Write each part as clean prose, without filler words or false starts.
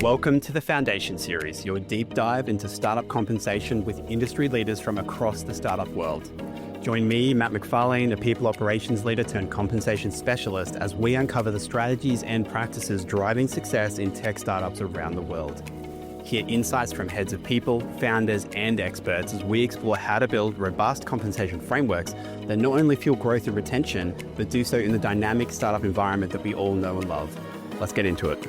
Welcome to the FNDN Series, your deep dive into startup compensation with industry leaders from across the startup world. Join me, Matt McFarlane, a people operations leader turned compensation specialist, as we uncover the strategies and practices driving success in tech startups around the world. Hear insights from heads of people, founders, and experts as we explore how to build robust compensation frameworks that not only fuel growth and retention, but do so in the dynamic startup environment that we all know and love. Let's get into it.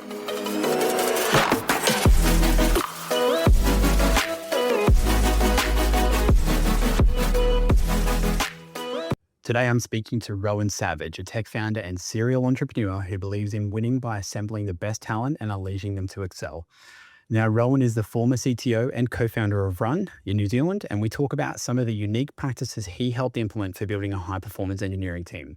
Today, I'm speaking to Rowan Savage, a tech founder and serial entrepreneur who believes in winning by assembling the best talent and unleashing them to excel. Now, Rowan is the former CTO and co-founder of Runn in New Zealand, and we talk about some of the unique practices he helped implement for building a high-performance engineering team.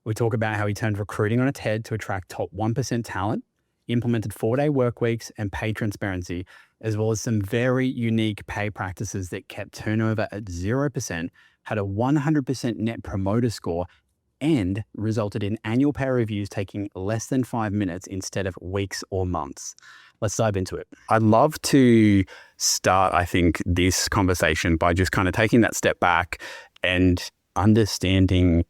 We talk about how he turned recruiting on its head to attract top 1% talent, implemented 4-day work weeks and pay transparency, as well as some very unique pay practices that kept turnover at 0%, had a 100% net promoter score, and resulted in annual pay reviews taking less than 5 minutes instead of weeks or months. Let's dive into it. I'd love to start, I think, this conversation by just kind of taking that step back and understanding,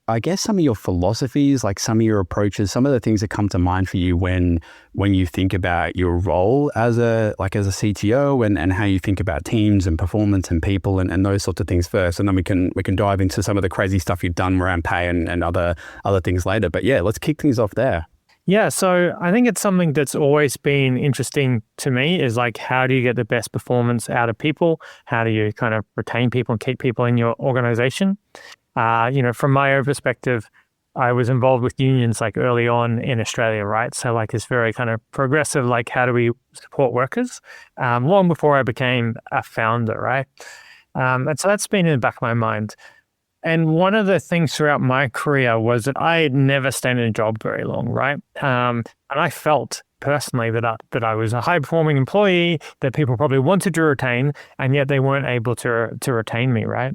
I guess, some of your philosophies, like some of your approaches, some of the things that come to mind for you when you think about your role as a CTO and how you think about teams and performance and people and those sorts of things first. And then we can dive into some of the crazy stuff you've done around pay and other things later. But yeah, let's kick things off there. Yeah, so I think it's something that's always been interesting to me is like, how do you get the best performance out of people? How do you kind of retain people and keep people in your organization? From my own perspective, I was involved with unions like early on in Australia, right? So like it's very kind of progressive, like how do we support workers? Long before I became a founder, right? And so that's been in the back of my mind. And one of the things throughout my career was that I had never stayed in a job very long, right? And I felt personally that I was a high-performing employee that people probably wanted to retain, and yet they weren't able to retain me, right?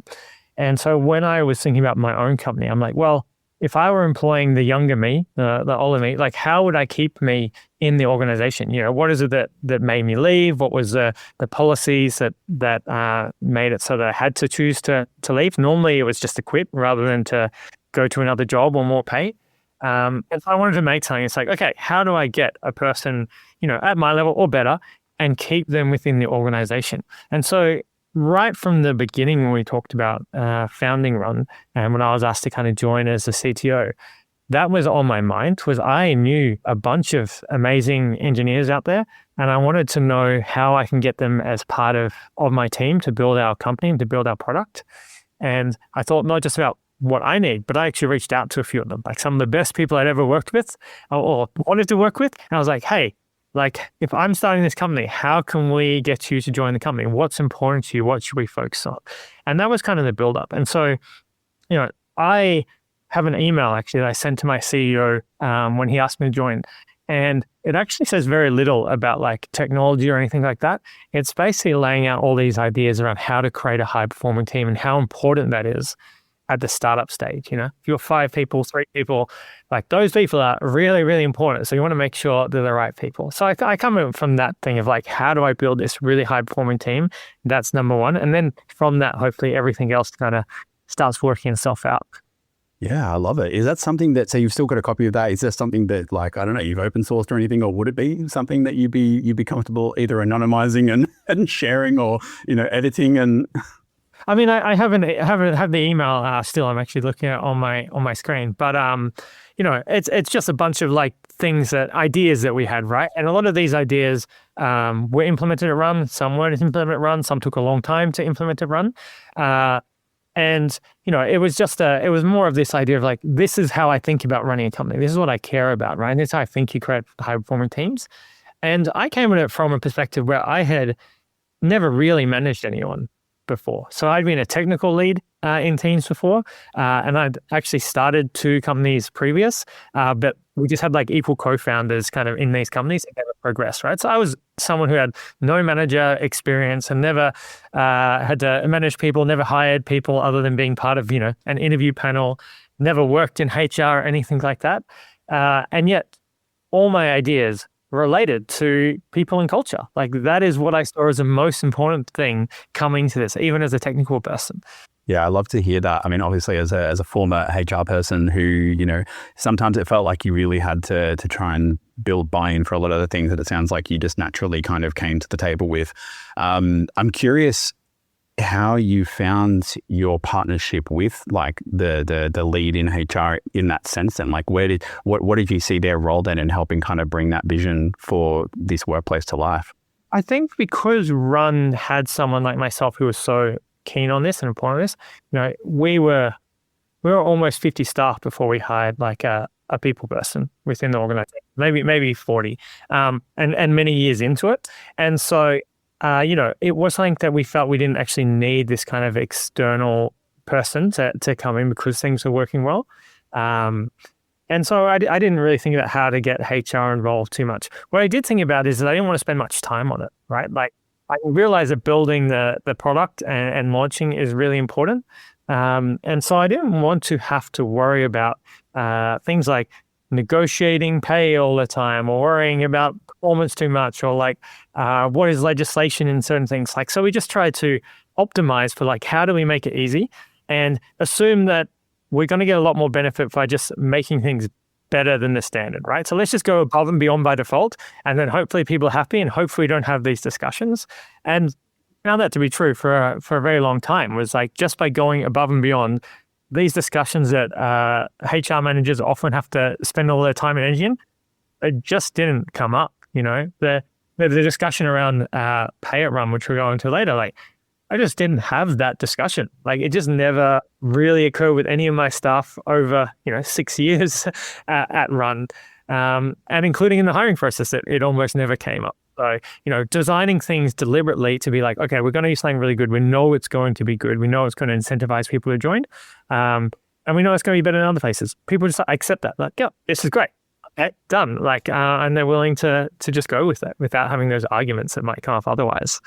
And so when I was thinking about my own company, I'm like, well, if I were employing the younger me, the older me, like how would I keep me in the organization? You know, what is it that made me leave? What was the policies that made it so that I had to choose to leave? Normally it was just to quit rather than to go to another job or more pay. And so I wanted to make something. It's like, okay, how do I get a person, at my level or better and keep them within the organization? And so right from the beginning, when we talked about founding Runn, and when I was asked to kind of join as a CTO, that was on my mind. Was I knew a bunch of amazing engineers out there, and I wanted to know how I can get them as part of my team to build our company and to build our product. And I thought not just about what I need, but I actually reached out to a few of them, like some of the best people I'd ever worked with or wanted to work with. And I was like, hey, like, if I'm starting this company, how can we get you to join the company? What's important to you? What should we focus on? And that was kind of the build-up. And so, I have an email actually that I sent to my CEO when he asked me to join. And it actually says very little about like technology or anything like that. It's basically laying out all these ideas around how to create a high-performing team and how important that is at the startup stage. If you're 5 people, 3 people, like those people are really, really important. So you want to make sure they're the right people. So I come from that thing of like, how do I build this really high performing team? That's number one. And then from that, hopefully everything else kind of starts working itself out. Yeah, I love it. Is that something that, so you've still got a copy of that? Is there something that like, I don't know, you've open sourced or anything, or would it be something that you'd be comfortable either anonymizing and sharing or, editing and... I mean, I haven't had the email still. I'm actually looking at it on my screen, but it's just a bunch of like ideas that we had, right? And a lot of these ideas were implemented at Runn. Some weren't implemented at Runn. Some took a long time to implement at Runn. And it was more of this idea of like, this is how I think about running a company. This is what I care about, right? And this is how I think you create high performing teams. And I came at it from a perspective where I had never really managed anyone before. So I'd been a technical lead in teams before, and I'd actually started 2 companies previous, but we just had like equal co-founders kind of in these companies and never progressed, right? So I was someone who had no manager experience and never had to manage people, never hired people other than being part of, an interview panel, never worked in HR or anything like that. And yet all my ideas related to people and culture. Like that is what I saw as the most important thing coming to this, even as a technical person. Yeah, I love to hear that. I mean, obviously, as a former HR person who, sometimes it felt like you really had to try and build buy-in for a lot of the things that it sounds like you just naturally kind of came to the table with. I'm curious how you found your partnership with like the lead in HR in that sense, and like what did you see their role then in helping kind of bring that vision for this workplace to life? I think because Runn had someone like myself who was so keen on this and important on this, we were almost 50 staff before we hired like a people person within the organization, maybe 40, and many years into it. And so, it was something that we felt we didn't actually need this kind of external person to come in because things were working well. And so I didn't really think about how to get HR involved too much. What I did think about is that I didn't want to spend much time on it, right? Like I realized that building the product and launching is really important. And so I didn't want to have to worry about things like negotiating pay all the time or worrying about performance too much or like what is legislation in certain things. Like, so we just tried to optimize for like, how do we make it easy and assume that we're going to get a lot more benefit by just making things better than the standard, right? So let's just go above and beyond by default. And then hopefully people are happy and hopefully we don't have these discussions. And found that to be true for a very long time, was like just by going above and beyond these discussions that HR managers often have to spend all their time and energy in, it just didn't come up, The discussion around pay at Runn, which we'll go into later, like I just didn't have that discussion. Like it just never really occurred with any of my staff over, 6 years at Runn. And including in the hiring process, it almost never came up. So, designing things deliberately to be like, okay, we're going to use something really good. We know it's going to be good. We know it's going to incentivize people to join. And we know it's going to be better than other places. People just accept that. Like, yeah, this is great. Okay, done. Like, and they're willing to just go with it without having those arguments that might come up otherwise.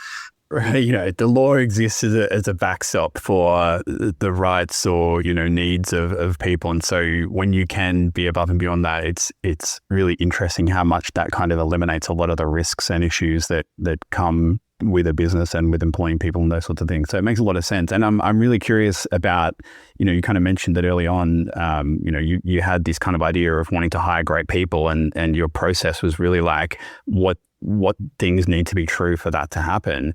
Right, the law exists as a backstop for the rights or needs of people, and so when you can be above and beyond that, it's really interesting how much that kind of eliminates a lot of the risks and issues that come with a business and with employing people and those sorts of things. So it makes a lot of sense, and I'm really curious about you kind of mentioned that early on. You had this kind of idea of wanting to hire great people, and your process was really like what things need to be true for that to happen.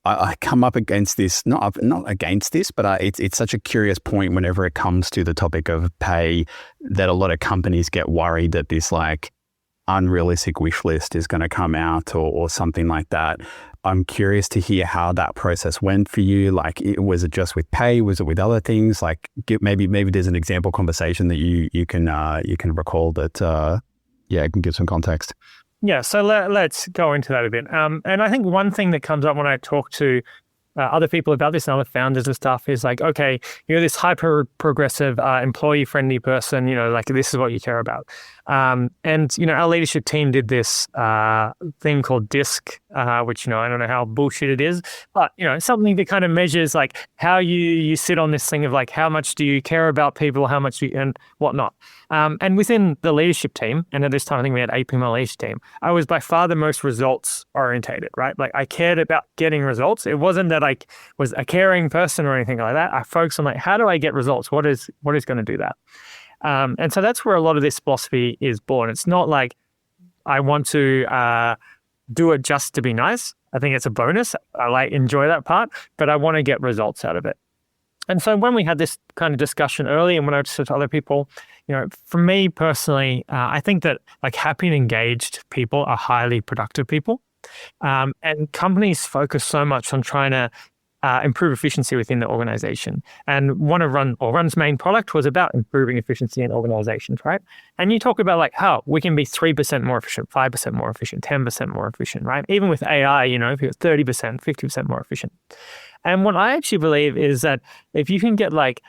I come up against this, not against this, but it's such a curious point whenever it comes to the topic of pay that a lot of companies get worried that this like unrealistic wish list is going to come out or something like that. I'm curious to hear how that process went for you. Like, was it just with pay? Was it with other things? Like, maybe there's an example conversation that you can recall that can give some context. Yeah, so let's go into that a bit. And I think one thing that comes up when I talk to other people about this and other founders and stuff is like, okay, you're this hyper progressive, employee friendly person, like this is what you care about. And, our leadership team did this thing called DISC, which, I don't know how bullshit it is, but, something that kind of measures like how you sit on this thing of like, how much do you care about people, how much do you, and whatnot. And within the leadership team, and at this time, I think we had 8 people on the leadership team, I was by far the most results orientated, right? Like I cared about getting results. It wasn't that I was a caring person or anything like that. I focused on like, how do I get results? What is going to do that? And so that's where a lot of this philosophy is born. It's not like I want to do it just to be nice. I think it's a bonus. I enjoy that part, but I want to get results out of it. And so when we had this kind of discussion early and when I talked to other people, for me personally, I think that like happy and engaged people are highly productive people. And companies focus so much on trying to improve efficiency within the organization. And one of Runn's main product was about improving efficiency in organizations, right? And you talk about like how we can be 3% more efficient, 5% more efficient, 10% more efficient, right? Even with AI, if you're 30%, 50% more efficient. And what I actually believe is that if you can get like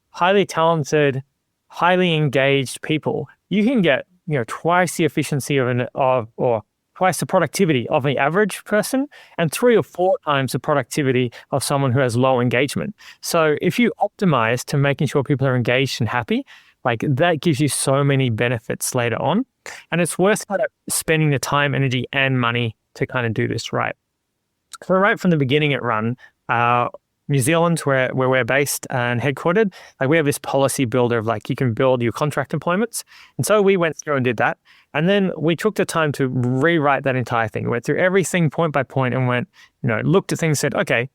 highly talented, highly engaged people, you can get, twice the efficiency or twice the productivity of the average person and 3 or 4 times the productivity of someone who has low engagement. So if you optimize to making sure people are engaged and happy, like that gives you so many benefits later on. And it's worth kind of spending the time, energy, and money to kind of do this right. So right from the beginning at Runn, New Zealand, where we're based and headquartered, like we have this policy builder of like you can build your contract employments. And so we went through and did that. And then we took the time to rewrite that entire thing. We went through everything point by point and went, looked at things, said, okay,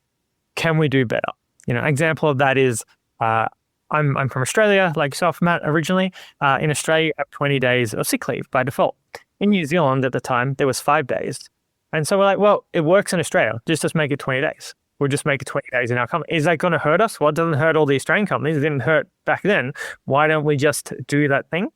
can we do better? Example of that is I'm from Australia, like yourself, Matt, originally. In Australia, you have 20 days of sick leave by default. In New Zealand at the time, there was 5 days. And so we're like, well, it works in Australia. Just make it 20 days. We'll just make it 20 days in our company. Is that going to hurt us? Well, it doesn't hurt all the Australian companies. It didn't hurt back then. Why don't we just do that thing?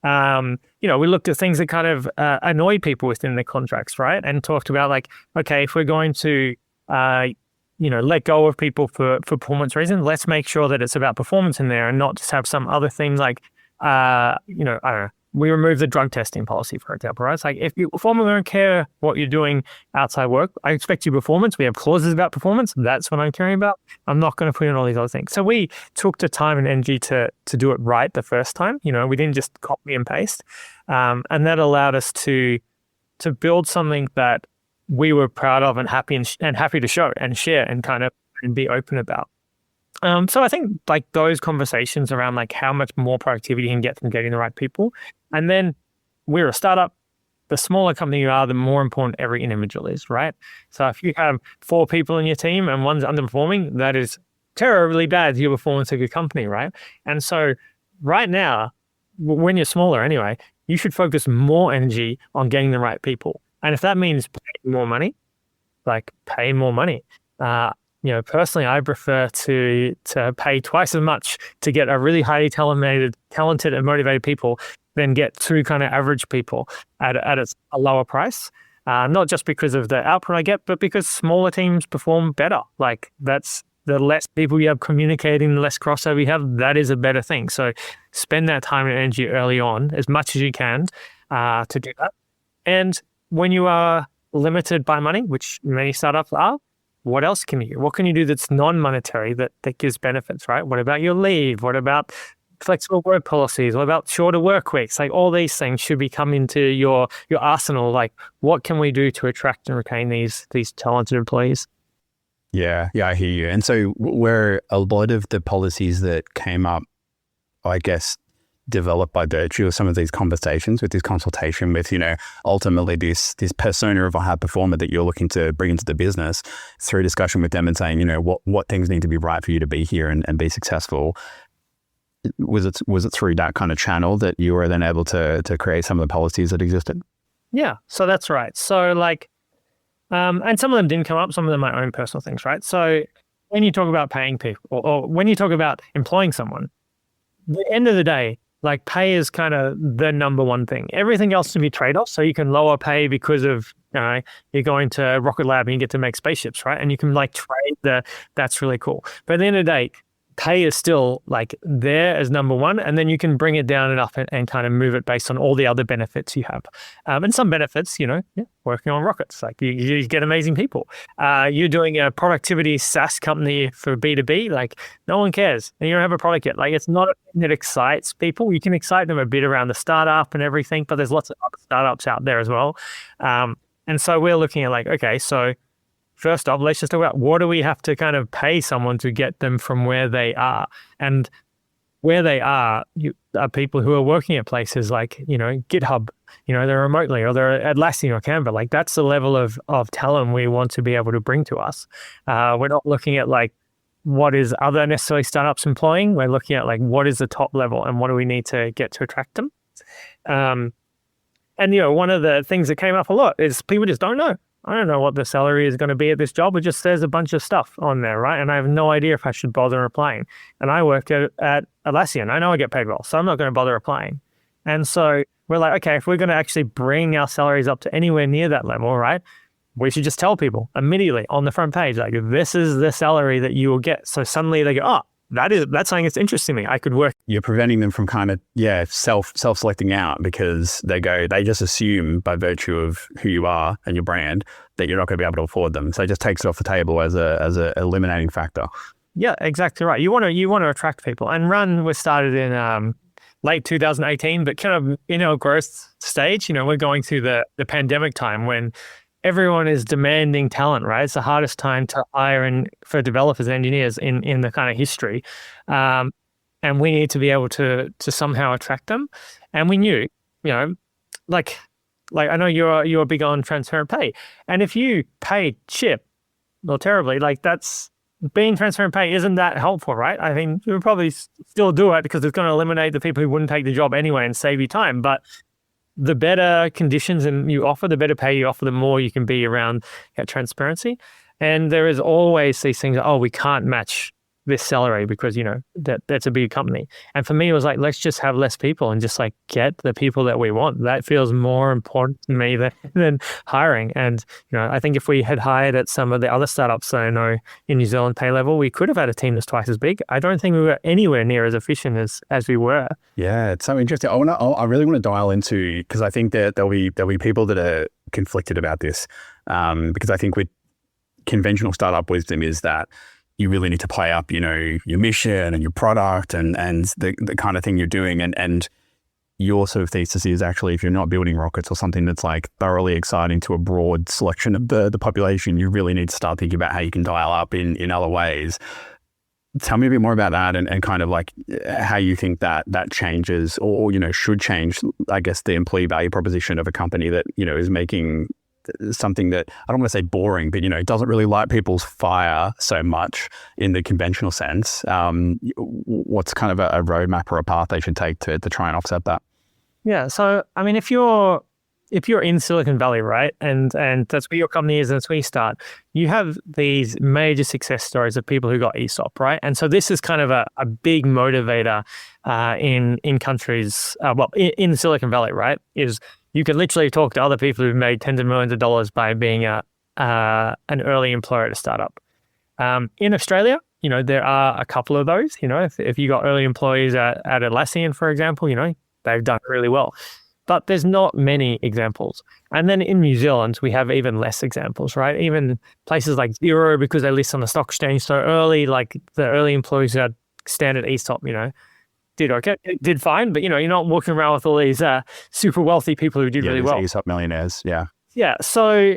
We looked at things that kind of annoyed people within the contracts, right? And talked about like, okay, if we're going to, let go of people for performance reasons, let's make sure that it's about performance in there and not just have some other thing like, I don't know. We remove the drug testing policy, for example, right? It's like if you perform, we don't care what you're doing outside work. I expect your performance. We have clauses about performance. That's what I'm caring about. I'm not going to put in all these other things. So we took the time and energy to do it right the first time. We didn't just copy and paste. And that allowed us to build something that we were proud of and happy to show and share and kind of and be open about. So I think like those conversations around like how much more productivity you can get from getting the right people. And then we're a startup. The smaller company you are, the more important every individual is, right? So if you have 4 people in your team and one's underperforming, that is terribly bad to your performance of your company, right? And so right now, when you're smaller anyway, you should focus more energy on getting the right people. And if that means paying more money, like pay more money. Personally, I prefer to pay twice as much to get a really highly talented and motivated people than get 2 kind of average people at a lower price. Not just because of the output I get, but because smaller teams perform better. Like that's the less people you have communicating, the less crossover you have, that is a better thing. So spend that time and energy early on as much as you can to do that. And when you are limited by money, which many startups are, what else can you do? What can you do that's non-monetary that gives benefits, right? What about your leave? What about flexible work policies? What about shorter work weeks? Like all these things should be coming into your arsenal. Like what can we do to attract and retain these talented employees? Yeah, I hear you. And so were a lot of the policies that came up, I guess, developed by virtue of some of these conversations with this consultation with, ultimately this persona of a high performer that you're looking to bring into the business through discussion with them and saying, what things need to be right for you to be here and be successful. Was it through that kind of channel that you were then able to create some of the policies that existed? Yeah, so that's right. So like, and some of them didn't come up, some of them are my own personal things, right? So when you talk about paying people or when you talk about employing someone, at the end of the day, like pay is kind of the number one thing. Everything else can be trade-offs. So you can lower pay because of, you're going to Rocket Lab and you get to make spaceships, right? And you can like trade that's really cool. But at the end of the day, pay is still like there as number one, and then you can bring it down and up and kind of move it based on all the other benefits you have. And some benefits, working on rockets, like you get amazing people. You're doing a productivity SaaS company for B2B, like no one cares. And you don't have a product yet. Like it's not a thing that excites people. You can excite them a bit around the startup and everything, but there's lots of other startups out there as well. And so we're looking at like, okay, so first off, let's just talk about what do we have to kind of pay someone to get them from where they are. And where they are people who are working at places like, GitHub, they're remotely or they're at Atlassian or Canva. Like that's the level of talent we want to be able to bring to us. We're not looking at like what is other necessarily startups employing. We're looking at like what is the top level and what do we need to get to attract them. And, one of the things that came up a lot is people just don't know. I don't know what the salary is going to be at this job. It just says a bunch of stuff on there, right? And I have no idea if I should bother applying. And I worked at Atlassian. I know I get paid well, so I'm not going to bother applying. And so we're like, okay, if we're going to actually bring our salaries up to anywhere near that level, right, we should just tell people immediately on the front page, like, this is the salary that you will get. So suddenly they go, oh, that's something that's interesting to me. I could work. You're preventing them from kind of, self-selecting out because they just assume by virtue of who you are and your brand that you're not going to be able to afford them. So it just takes it off the table as a eliminating factor. Yeah, exactly right. You want to attract people. And Runn was started in late 2018, but kind of in our growth stage. We're going through the pandemic time when everyone is demanding talent, right? It's the hardest time to hire for developers and engineers in the kind of history. And we need to be able to somehow attract them. And we knew, like I know you're big on transparent pay. And if you pay shit or terribly, like that's being transparent pay isn't that helpful, right? I mean, you would probably still do it because it's going to eliminate the people who wouldn't take the job anyway and save you time. But the better conditions you offer, the better pay you offer, the more you can be around transparency. And there is always these things, we can't match this salary because, that's a big company. And for me, it was like, let's just have less people and just like get the people that we want. That feels more important to me than hiring. And, I think if we had hired at some of the other startups that I know in New Zealand pay level, we could have had a team that's twice as big. I don't think we were anywhere near as efficient as we were. Yeah, it's so interesting. I really want to dial into, because I think that there'll be people that are conflicted about this, because I think with conventional startup wisdom is that you really need to play up, your mission and your product and the kind of thing you're doing. And your sort of thesis is actually, if you're not building rockets or something that's like thoroughly exciting to a broad selection of the population, you really need to start thinking about how you can dial up in other ways. Tell me a bit more about that and kind of like how you think that changes or should change, I guess, the employee value proposition of a company that, is making something that I don't want to say boring, but doesn't really light people's fire so much in the conventional sense. What's kind of a roadmap or a path they should take to try and offset that? Yeah. So I mean, if you're in Silicon Valley, right, and that's where your company is, and that's where you start, you have these major success stories of people who got ESOP, right? And so this is kind of a big motivator in countries, in Silicon Valley, right? Is you can literally talk to other people who've made tens of millions of dollars by being an early employer at a startup. In Australia, there are a couple of those. If you got early employees at Atlassian, for example, they've done really well. But there's not many examples. And then in New Zealand, we have even less examples, right? Even places like Xero, because they list on the stock exchange so early, like the early employees who had standard ESOP, did okay, did fine, but you're not walking around with all these super wealthy people who did really well. ESOP millionaires, yeah. Yeah, so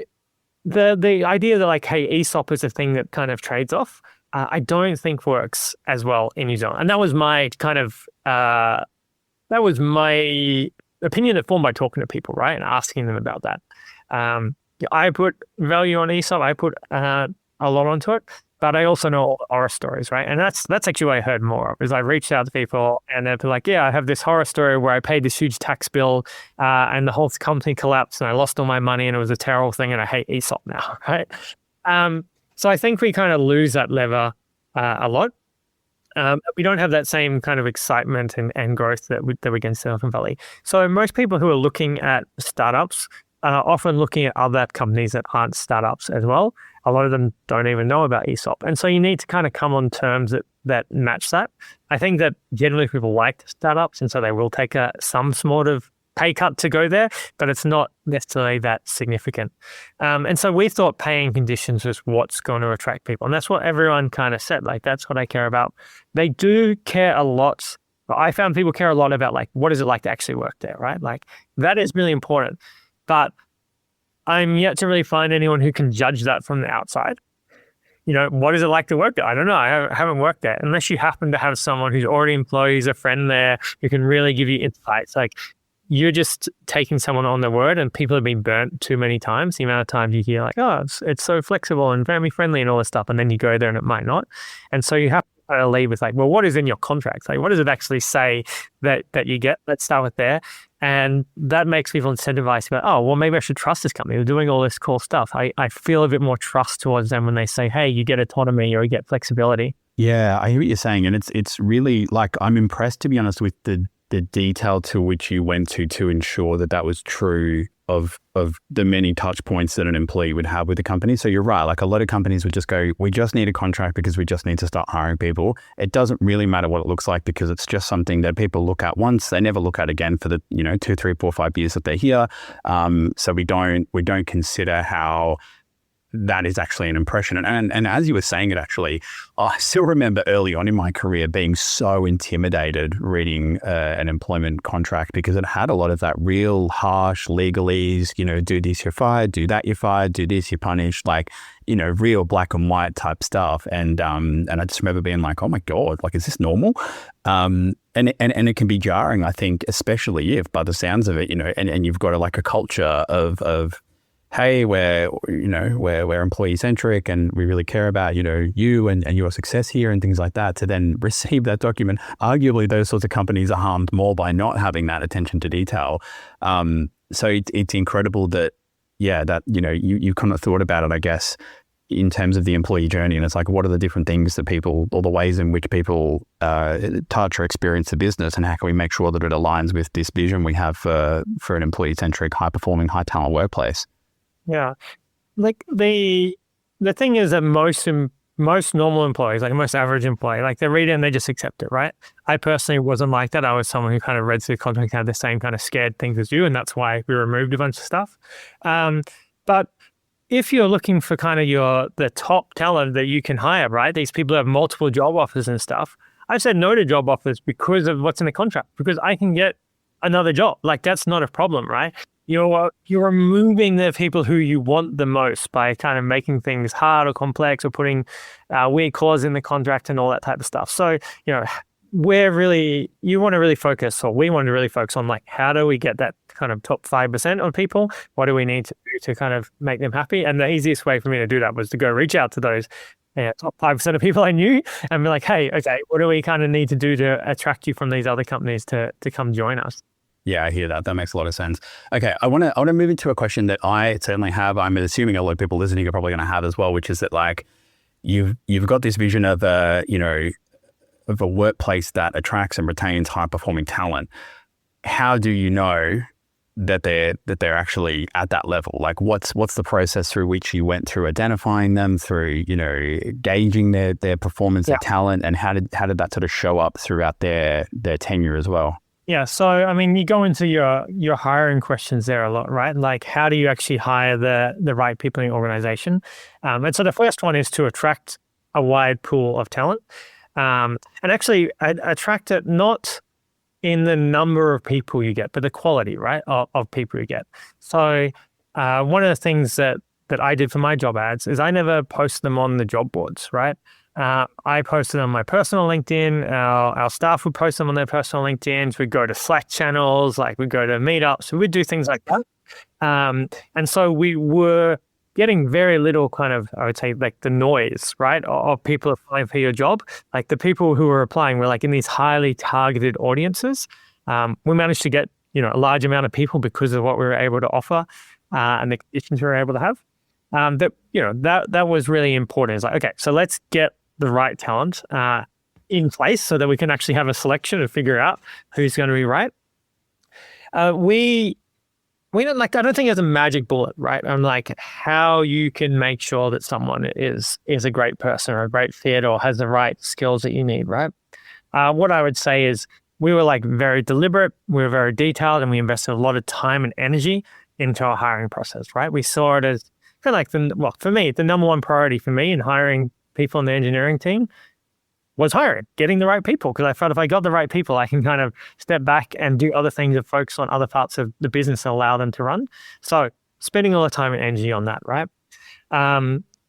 the idea that like, hey, ESOP is a thing that kind of trades off, I don't think works as well in New Zealand. And that was my kind of, that was my opinion that formed by talking to people, right, and asking them about that. I put value on ESOP, I put a lot onto it. But I also know horror stories, right? And that's actually what I heard more of, is I reached out to people and they'd be like, yeah, I have this horror story where I paid this huge tax bill and the whole company collapsed and I lost all my money and it was a terrible thing and I hate ESOP now, right? So I think we kind of lose that lever a lot. We don't have that same kind of excitement and growth that we get in Silicon Valley. So most people who are looking at startups are often looking at other companies that aren't startups as well. A lot of them don't even know about ESOP. And so you need to kind of come on terms that match that. I think that generally people like startups, and so they will take some sort of pay cut to go there, but it's not necessarily that significant. And so we thought paying conditions was what's going to attract people. And that's what everyone kind of said, like, that's what I care about. They do care a lot. I found people care a lot about, like, what is it like to actually work there, right? Like, that is really important. But I'm yet to really find anyone who can judge that from the outside. What is it like to work there? I don't know. I haven't worked there. Unless you happen to have someone who's already employed, who's a friend there, who can really give you insights. Like, you're just taking someone on their word, and people have been burnt too many times. The amount of times you hear like, oh, it's so flexible and family friendly and all this stuff, and then you go there and it might not. And so you have to kind of leave with like, well, what is in your contract? Like, what does it actually say that you get? Let's start with there. And that makes people incentivized about, oh, well, maybe I should trust this company. They're doing all this cool stuff. I feel a bit more trust towards them when they say, hey, you get autonomy or you get flexibility. Yeah, I hear what you're saying. And it's really like, I'm impressed, to be honest, with the detail to which you went to ensure that was true of the many touch points that an employee would have with the company. So you're right. Like, a lot of companies would just go, we just need a contract because we just need to start hiring people. It doesn't really matter what it looks like because it's just something that people look at once. They never look at again for the 2, 3, 4, 5 years that they're here. So we don't consider how that is actually an impression. And as you were saying it, actually, I still remember early on in my career being so intimidated reading an employment contract, because it had a lot of that real harsh legalese, do this, you're fired, do that, you're fired, do this, you're punished, like, real black and white type stuff. And I just remember being like, oh my God, like, is this normal? And it can be jarring, I think, especially if, by the sounds of it, and you've got a culture of hey, we're employee-centric and we really care about, you and your success here and things like that, to then receive that document. Arguably, those sorts of companies are harmed more by not having that attention to detail. So it's incredible that, you kind of thought about it, I guess, in terms of the employee journey. And it's like, what are the different things that people, or the ways in which people touch or experience the business, and how can we make sure that it aligns with this vision we have for an employee-centric, high-performing, high-talent workplace? Yeah. Like the thing is that most normal employees, like most average employee, like they read it and they just accept it, right? I personally wasn't like that. I was someone who kind of read through the contract, had the same kind of scared things as you, and that's why we removed a bunch of stuff. But if you're looking for kind of the top talent that you can hire, right? These people have multiple job offers and stuff. I've said no to job offers because of what's in the contract, because I can get another job. Like, that's not a problem, right? You're removing the people who you want the most by kind of making things hard or complex, or putting weird clauses in the contract and all that type of stuff. So, you want to really focus, or we want to really focus on, like, how do we get that kind of top 5% of people? What do we need to do to kind of make them happy? And the easiest way for me to do that was to go reach out to those top 5% of people I knew and be like, hey, okay, what do we kind of need to do to attract you from these other companies to come join us? Yeah, I hear that. That makes a lot of sense. Okay, I want to move into a question that I certainly have. I'm assuming a lot of people listening are probably going to have as well, which is that, like, you've got this vision of a workplace that attracts and retains high performing talent. How do you know that they're actually at that level? Like, what's the process through which you went through identifying them, through gauging their performance, their talent, and how did that sort of show up throughout their tenure as well? Yeah. So, I mean, you go into your hiring questions there a lot, right? Like, how do you actually hire the right people in your organization? And so the first one is to attract a wide pool of talent. And actually attract it not in the number of people you get, but the quality, right, of people you get. So one of the things that I did for my job ads is I never post them on the job boards, right? I posted on my personal LinkedIn. Our staff would post them on their personal LinkedIns. We'd go to Slack channels, like we'd go to meetups. We'd do things like that. And so we were getting very little kind of, I would say, like the noise, right, of people applying for your job. Like the people who were applying were like in these highly targeted audiences. We managed to get, a large amount of people because of what we were able to offer and the conditions we were able to have. That was really important. It's like, okay, so let's get the right talent in place so that we can actually have a selection and figure out who's going to be right. We don't I don't think there's a magic bullet, right? I'm like, how you can make sure that someone is a great person or a great fit or has the right skills that you need, right? What I would say is we were like very deliberate, we were very detailed, and we invested a lot of time and energy into our hiring process, right? We saw it as kind of like for me, the number one priority for me in hiring people in the engineering team was hiring, getting the right people. Because I felt if I got the right people, I can kind of step back and do other things and focus on other parts of the business and allow them to run. So spending a lot of time and energy on that, right?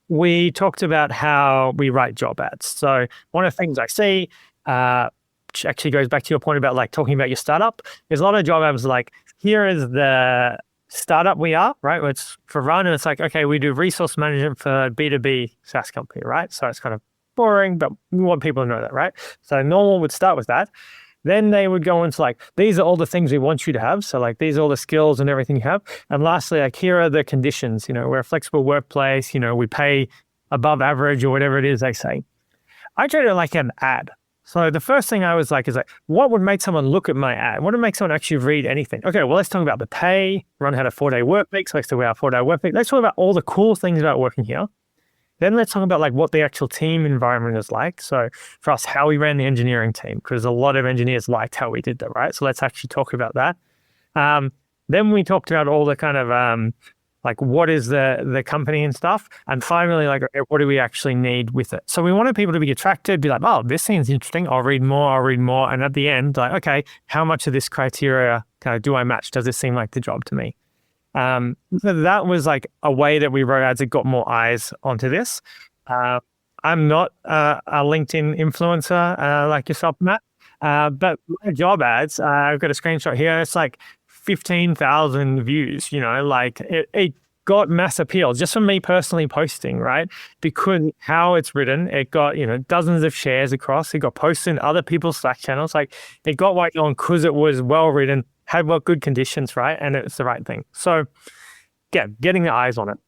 We talked about how we write job ads. So one of the things I see, which actually goes back to your point about like talking about your startup, there's a lot of job ads like, here is the startup we are, right? It's for Runn, and it's like, okay, we do resource management for B2B SaaS company, right? So it's kind of boring, but we want people to know that, right? So normal would start with that. Then they would go into like, these are all the things we want you to have. So like, these are all the skills and everything you have. And lastly, like, here are the conditions. We're a flexible workplace. We pay above average or whatever it is they say. I treat it like an ad. So the first thing I was like, is like, what would make someone look at my ad? What would make someone actually read anything? Okay, well, let's talk about the pay. Runn had a 4-day work week. So let's talk about 4-day work week. Let's talk about all the cool things about working here. Then let's talk about like what the actual team environment is like. So for us, how we ran the engineering team, because a lot of engineers liked how we did that, right? So let's actually talk about that. Then we talked about all the kind of like what is the company and stuff, and finally, like, okay, what do we actually need with it? So we wanted people to be attracted, be like, oh, this seems interesting. I'll read more. And at the end, like, okay, how much of this criteria kind of do I match? Does this seem like the job to me? So that was like a way that we wrote ads that got more eyes onto this. I'm not a LinkedIn influencer like yourself, Matt, but my job ads, I've got a screenshot here. It's like 15,000 views, like it got mass appeal just from me personally posting, right? Because how it's written, it got, dozens of shares across. It got posted in other people's Slack channels. Like it got white on because it was well written, had good conditions, right? And it's the right thing. So yeah, getting the eyes on it.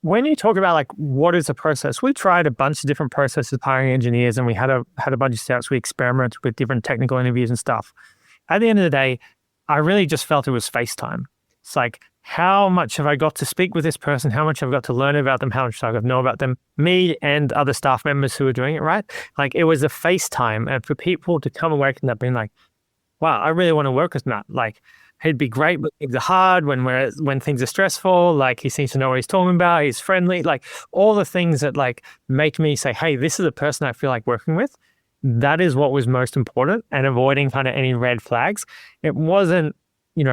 When you talk about like what is the process, we tried a bunch of different processes hiring engineers, and we had a bunch of steps. We experimented with different technical interviews and stuff. At the end of the day, I really just felt it was FaceTime. It's like, how much have I got to speak with this person? How much have I got to learn about them? How much have I got to know about them? Me and other staff members who are doing it, right? Like it was a FaceTime, and for people to come away from that being like, wow, I really want to work with Matt. Like, he'd be great, but things are hard when things are stressful. Like he seems to know what he's talking about. He's friendly. Like all the things that like make me say, hey, this is a person I feel like working with. That is what was most important, and avoiding kind of any red flags. It wasn't,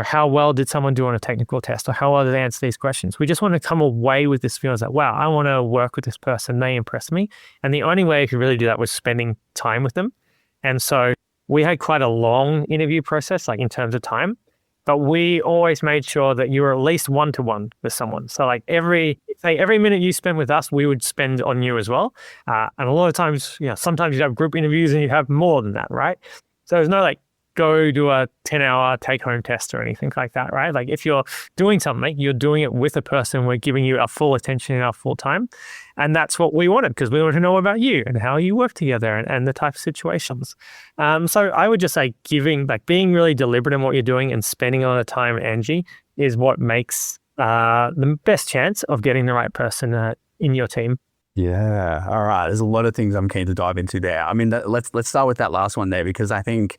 how well did someone do on a technical test or how well did they answer these questions? We just want to come away with this feeling that, wow, I want to work with this person. They impressed me. And the only way you could really do that was spending time with them. And so we had quite a long interview process, like in terms of time, but we always made sure that you were at least one-to-one with someone. So like every minute you spend with us, we would spend on you as well. And a lot of times, sometimes you'd have group interviews and you'd have more than that, right? So there's no like, go do a 10-hour take-home test or anything like that, right? Like if you're doing something, you're doing it with a person. We're giving you our full attention and our full time. And that's what we wanted, because we want to know about you and how you work together and the type of situations. So I would just say being really deliberate in what you're doing and spending a lot of time and energy is what makes the best chance of getting the right person in your team. Yeah. All right. There's a lot of things I'm keen to dive into there. I mean, let's start with that last one there, because I think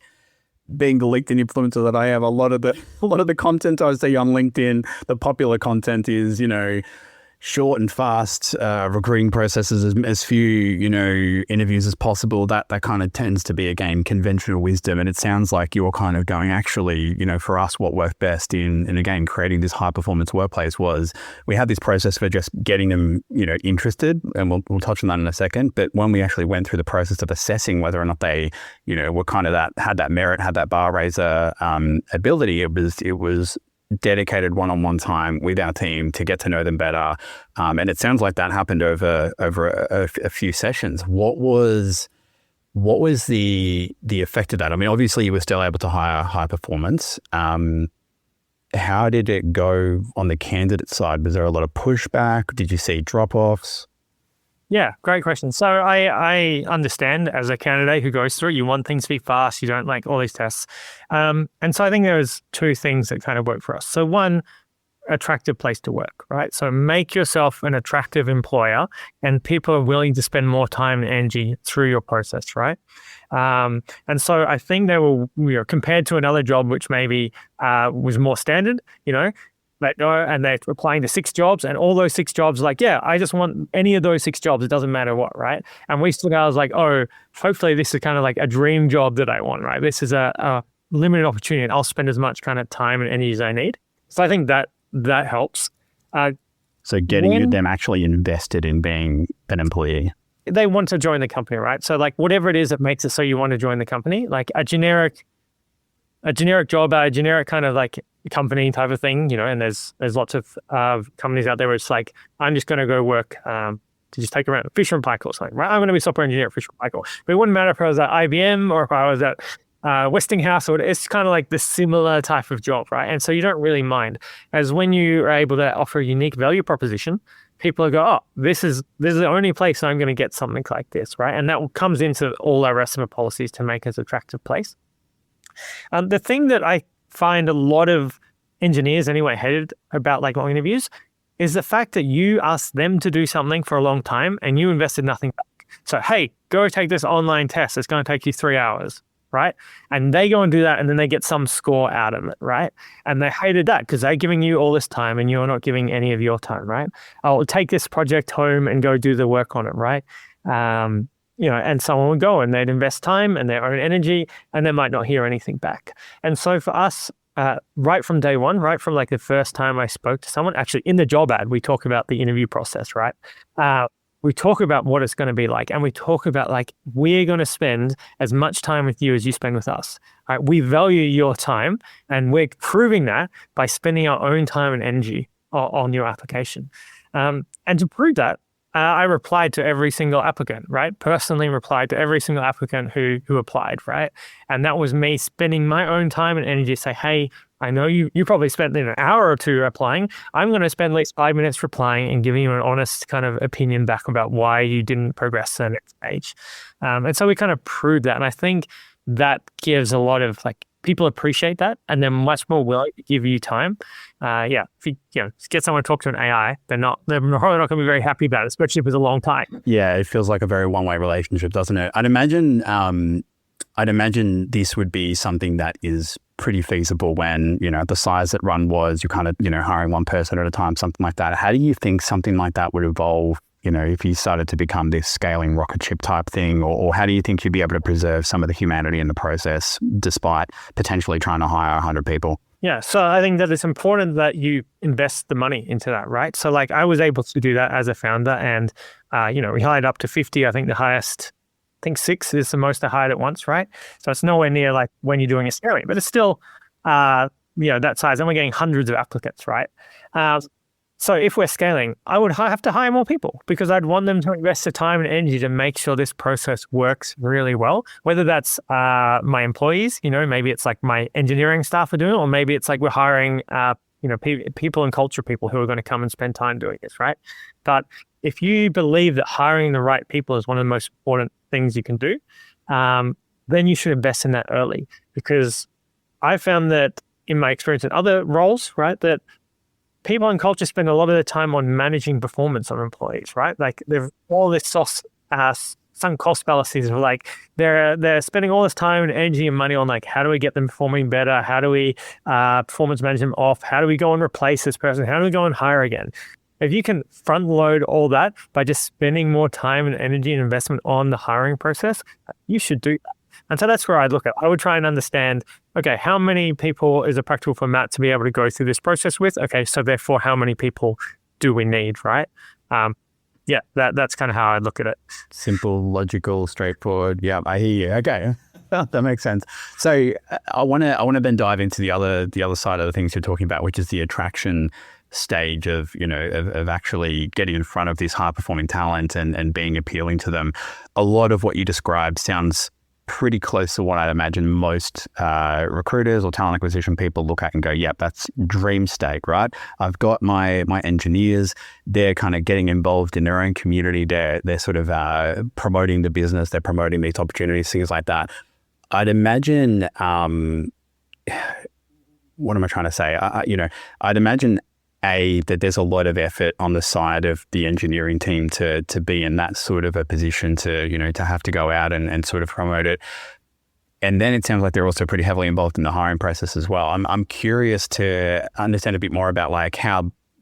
being the LinkedIn influencer that I am, a lot of the content I see on LinkedIn, the popular content is, short and fast recruiting processes, as few, interviews as possible. That kind of tends to be, again, conventional wisdom. And it sounds like you're kind of going, actually, for us, what worked best in again, creating this high performance workplace was we had this process for just getting them, interested. And we'll touch on that in a second. But when we actually went through the process of assessing whether or not they, were kind of had that merit, had that bar raiser ability, it was dedicated one-on-one time with our team to get to know them better. And it sounds like that happened over a few sessions. What was the effect of that? I mean, obviously you were still able to hire high performance. How did it go on the candidate side? Was there a lot of pushback? Did you see drop-offs? Yeah, great question. So I understand, as a candidate who goes through it, you want things to be fast. You don't like all these tests. And so I think there was two things that kind of work for us. So one, attractive place to work, right? So make yourself an attractive employer, and people are willing to spend more time and energy through your process, right? And so I think they were compared to another job, which maybe was more standard, and they're applying to 6 jobs, and all those 6 jobs are like, yeah, I just want any of those 6 jobs. It doesn't matter what, right? And we still got, I was like, oh, hopefully this is kind of like a dream job that I want, right? This is a limited opportunity, and I'll spend as much kind of time and energy as I need. So I think that helps. So getting them actually invested in being an employee. They want to join the company, right? So like whatever it is that makes it so you want to join the company, like a generic job, a generic kind of like company type of thing, and there's lots of companies out there where it's like, I'm just going to go work to just take around Fisher and Paykel or something, right? I'm going to be software engineer at Fisher and Paykel. But it wouldn't matter if I was at IBM or if I was at Westinghouse, or it's kind of like the similar type of job, right? And so you don't really mind. As when you are able to offer a unique value proposition, people go, oh, this is the only place I'm going to get something like this, right? And that comes into all our rest of the policies to make us an attractive place. The thing that I find a lot of engineers anyway hated about like long interviews is the fact that you asked them to do something for a long time and you invested nothing back. So, hey, go take this online test. It's going to take you 3 hours. right? And they go and do that, and then they get some score out of it, right? And they hated that because they're giving you all this time and you're not giving any of your time, right? I'll take this project home and go do the work on it, right? And someone would go and they'd invest time and their own energy, and they might not hear anything back. And so for us, right from day one, right from like the first time I spoke to someone, actually in the job ad, we talk about the interview process, right? We talk about what it's going to be like, and we talk about like, we're going to spend as much time with you as you spend with us. Right? We value your time, and we're proving that by spending our own time and energy on your application. And to prove that, I replied to every single applicant, right? Personally replied to every single applicant who applied, right? And that was me spending my own time and energy to say, hey, I know you probably spent an hour or two applying. I'm going to spend at least 5 minutes replying and giving you an honest kind of opinion back about why you didn't progress to the next stage. And so we kind of proved that. And I think that gives a lot of like, people appreciate that, and they're much more willing to give you time. If you get someone to talk to an AI, they're probably not going to be very happy about it, especially if it's a long time. Yeah, it feels like a very one-way relationship, doesn't it? I'd imagine this would be something that is pretty feasible when, the size that Runn was, you're kind of, hiring one person at a time, something like that. How do you think something like that would evolve, if you started to become this scaling rocket ship type thing, or how do you think you'd be able to preserve some of the humanity in the process despite potentially trying to hire 100 people? Yeah, so I think that it's important that you invest the money into that, right? So like I was able to do that as a founder, and, we hired up to 50. I think the highest, 6 is the most I hired at once, right? So it's nowhere near like when you're doing a scaling, but it's still, that size, and we're getting hundreds of applicants, right? So if we're scaling, I would have to hire more people because I'd want them to invest the time and energy to make sure this process works really well. Whether that's my employees, maybe it's like my engineering staff are doing it, or maybe it's like we're hiring, people and culture people who are going to come and spend time doing this, right? But if you believe that hiring the right people is one of the most important things you can do, then you should invest in that early. Because I found that in my experience in other roles, right, that people and culture spend a lot of their time on managing performance of employees, right? Like they've all this sunk cost fallacies of like they're spending all this time and energy and money on like, how do we get them performing better? How do we performance manage them off? How do we go and replace this person? How do we go and hire again? If you can front load all that by just spending more time and energy and investment on the hiring process, you should do that. And so that's where I'd look at. I would try and understand, okay, how many people is it practical for Matt to be able to go through this process with? Okay, so therefore, how many people do we need, right? That's kind of how I look at it. Simple, logical, straightforward. Yeah, I hear you. Okay, that makes sense. So I want to then dive into the other side of the things you're talking about, which is the attraction stage of actually getting in front of this high performing talent and being appealing to them. A lot of what you described sounds pretty close to what I'd imagine most recruiters or talent acquisition people look at and go, yep, that's dream state, right? I've got my engineers, they're kind of getting involved in their own community, they're sort of promoting the business, they're promoting these opportunities, things like that. I'd imagine, what am I trying to say? I'd imagine that there's a lot of effort on the side of the engineering team to be in that sort of a position to have to go out and sort of promote it. And then it sounds like they're also pretty heavily involved in the hiring process as well. I'm curious to understand a bit more about like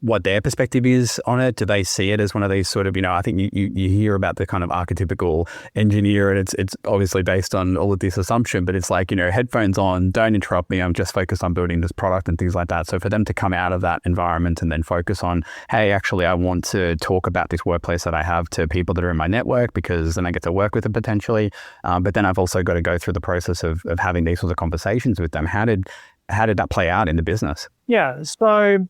what their perspective is on it. Do they see it as one of these sort of, I think you hear about the kind of archetypical engineer, and it's obviously based on all of this assumption, but it's like, headphones on, don't interrupt me, I'm just focused on building this product and things like that. So for them to come out of that environment and then focus on, hey, actually, I want to talk about this workplace that I have to people that are in my network, because then I get to work with them potentially. But then I've also got to go through the process of having these sorts of conversations with them. How did that play out in the business? Yeah, so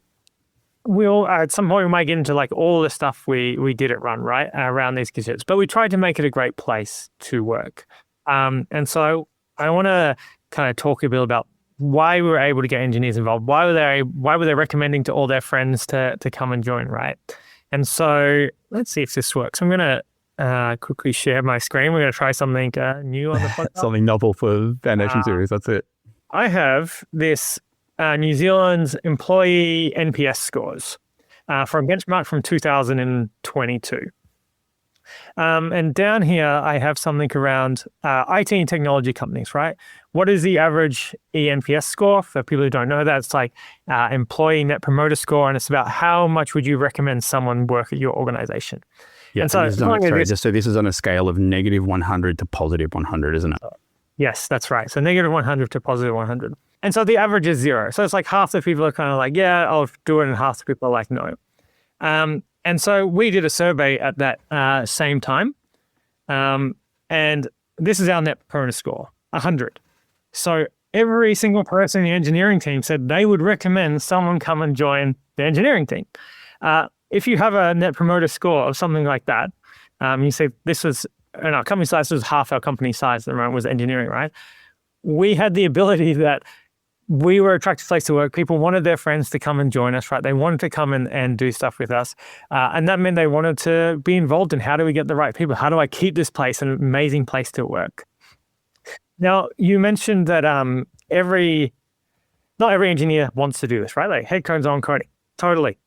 we'll at some point we might get into like all the stuff we did at Runn, right, around these concepts, but we tried to make it a great place to work. And so I want to kind of talk a bit about why we were able to get engineers involved. Why were they recommending to all their friends to come and join, right? And so let's see if this works. I'm going to quickly share my screen. We're going to try something new on the podcast. Something novel for FNDN Series. That's it. I have this New Zealand's employee NPS scores from benchmark from 2022. And down here, I have something around IT and technology companies, right? What is the average eNPS score? For people who don't know that, it's like employee net promoter score, and it's about how much would you recommend someone work at your organization. Yeah, and so, this is on a scale of -100 to +100, isn't it? Yes, that's right. So -100 to +100. And so the average is 0. So it's like half the people are kind of like, yeah, I'll do it, and half the people are like, no. And so we did a survey at that same time. And this is our net promoter score, 100. So every single person in the engineering team said they would recommend someone come and join the engineering team. If you have a net promoter score of something like that, you say this was, and our company size was half our company size at the moment was engineering, right? We had the ability that we were an attractive place to work. People wanted their friends to come and join us, right? They wanted to come and do stuff with us. And that meant they wanted to be involved in how do we get the right people? How do I keep this place an amazing place to work? Now, you mentioned that not every engineer wants to do this, right? Like head code's on coding. Totally.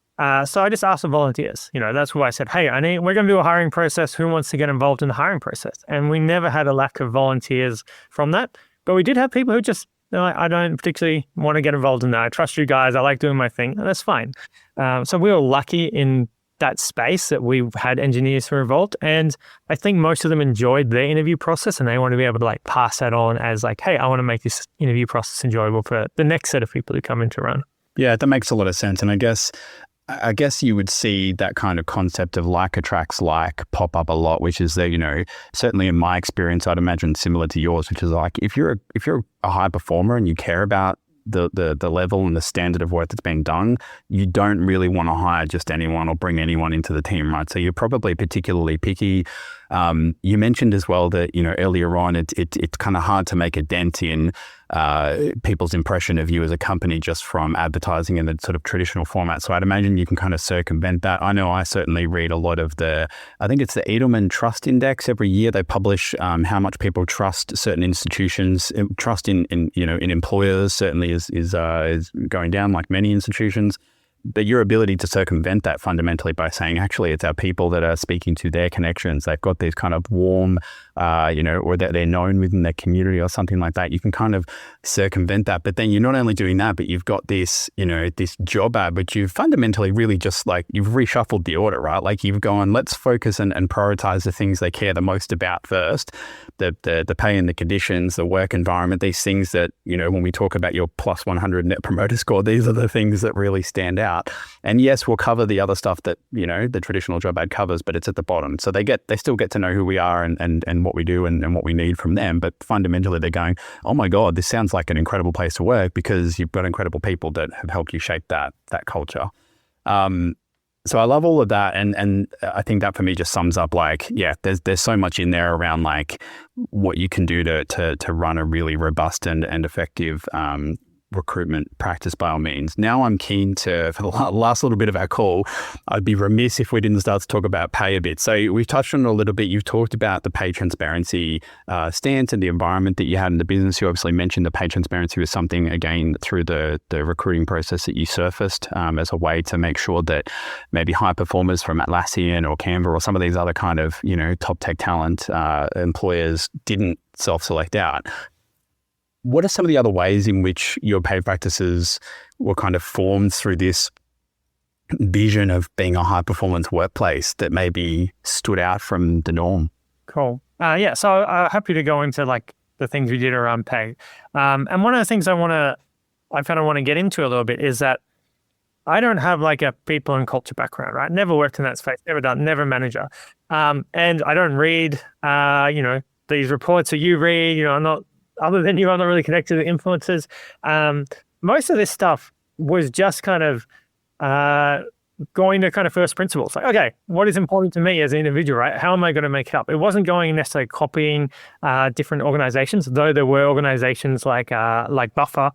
So I just asked the volunteers. That's why I said, hey, we're going to do a hiring process. Who wants to get involved in the hiring process? And we never had a lack of volunteers from that. But we did have people who just, I don't particularly want to get involved in that. I trust you guys. I like doing my thing. And that's fine. So we were lucky in that space that we had engineers who were involved. And I think most of them enjoyed their interview process, and they want to be able to like pass that on as like, hey, I want to make this interview process enjoyable for the next set of people who come into Runn. Yeah, that makes a lot of sense. And I guess you would see that kind of concept of like attracts like pop up a lot, which is that, certainly in my experience, I'd imagine similar to yours, which is like if you're a high performer and you care about the level and the standard of work that's being done, you don't really want to hire just anyone or bring anyone into the team, right? So you're probably particularly picky. You mentioned as well that, earlier on, it's kind of hard to make a dent in people's impression of you as a company just from advertising in the sort of traditional format. So I'd imagine you can kind of circumvent that. I know I certainly read a lot of I think it's the Edelman Trust Index. Every year they publish how much people trust certain institutions. Trust in employers certainly is going down, like many institutions. But your ability to circumvent that fundamentally by saying, actually, it's our people that are speaking to their connections. They've got these kind of warm, or that they're known within their community or something like that. You can kind of circumvent that. But then you're not only doing that, but you've got this, this job ad, but you've fundamentally really just like, you've reshuffled the order, right? Like you've gone, let's focus and prioritize the things they care the most about first, the pay and the conditions, the work environment, these things that, when we talk about your +100 net promoter score, these are the things that really stand out. And yes, we'll cover the other stuff that, the traditional job ad covers, but it's at the bottom. So they still get to know who we are and what we do and what we need from them. But fundamentally they're going, oh my God, this sounds like an incredible place to work because you've got incredible people that have helped you shape that culture. So I love all of that. And I think that for me just sums up like, yeah, there's so much in there around like what you can do to run a really robust and effective recruitment practice by all means. Now I'm keen to, for the last little bit of our call, I'd be remiss if we didn't start to talk about pay a bit. So we've touched on it a little bit. You've talked about the pay transparency stance and the environment that you had in the business. You obviously mentioned the pay transparency was something, again, through the recruiting process that you surfaced as a way to make sure that maybe high performers from Atlassian or Canva or some of these other kind of, top tech talent employers didn't self-select out. What are some of the other ways in which your pay practices were kind of formed through this vision of being a high performance workplace that maybe stood out from the norm? Cool. Yeah. So happy to go into like the things we did around pay. And one of the things I kind of want to get into a little bit is that I don't have like a people and culture background, right? Never worked in that space, never manager. And I don't read, these reports that you read, I'm not, other than you, I'm not really connected to influencers. Most of this stuff was just kind of going to kind of first principles. Like, okay, what is important to me as an individual, right? How am I going to make it up? It wasn't going necessarily copying different organizations, though there were organizations like Buffer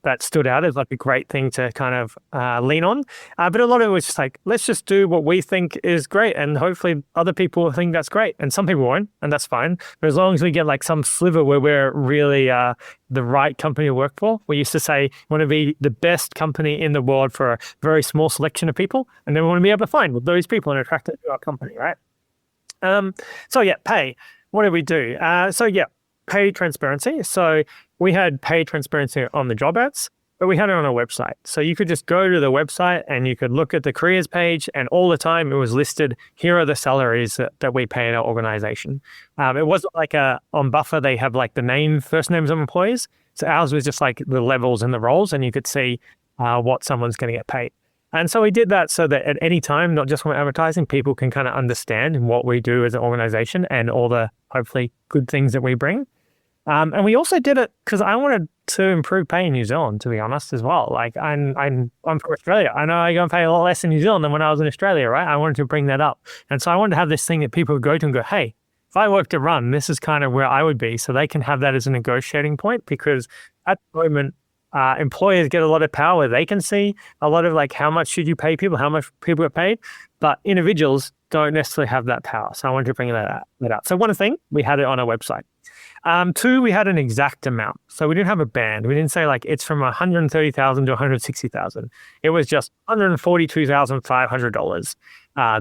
that stood out as like a great thing to kind of lean on. But a lot of it was just like, let's just do what we think is great. And hopefully other people think that's great. And some people won't, and that's fine. But as long as we get like some sliver where we're really the right company to work for, we used to say, we want to be the best company in the world for a very small selection of people. And then we want to be able to find those people and attract them to our company, right? So yeah, pay. What did we do? Pay transparency. So we had pay transparency on the job ads, but we had it on our website. So you could just go to the website and you could look at the careers page, and all the time it was listed, here are the salaries that we pay in our organization. It wasn't like on Buffer, they have like the first names of employees. So ours was just like the levels and the roles, and you could see what someone's going to get paid. And so we did that so that at any time, not just when advertising, people can kind of understand what we do as an organization and all the hopefully good things that we bring. And we also did it because I wanted to improve pay in New Zealand, to be honest, as well. Like I'm from Australia. I know I go and pay a lot less in New Zealand than when I was in Australia, right? I wanted to bring that up. And so I wanted to have this thing that people would go to and go, hey, if I worked at Runn, this is kind of where I would be. So they can have that as a negotiating point, because at the moment, employers get a lot of power. They can see a lot of like, how much should you pay people, how much people get paid, but individuals don't necessarily have that power. So I wanted to bring that out. So one thing, we had it on our website. Two, we had an exact amount. So we didn't have a band. We didn't say like it's from $130,000 to $160,000. It was just $142,500.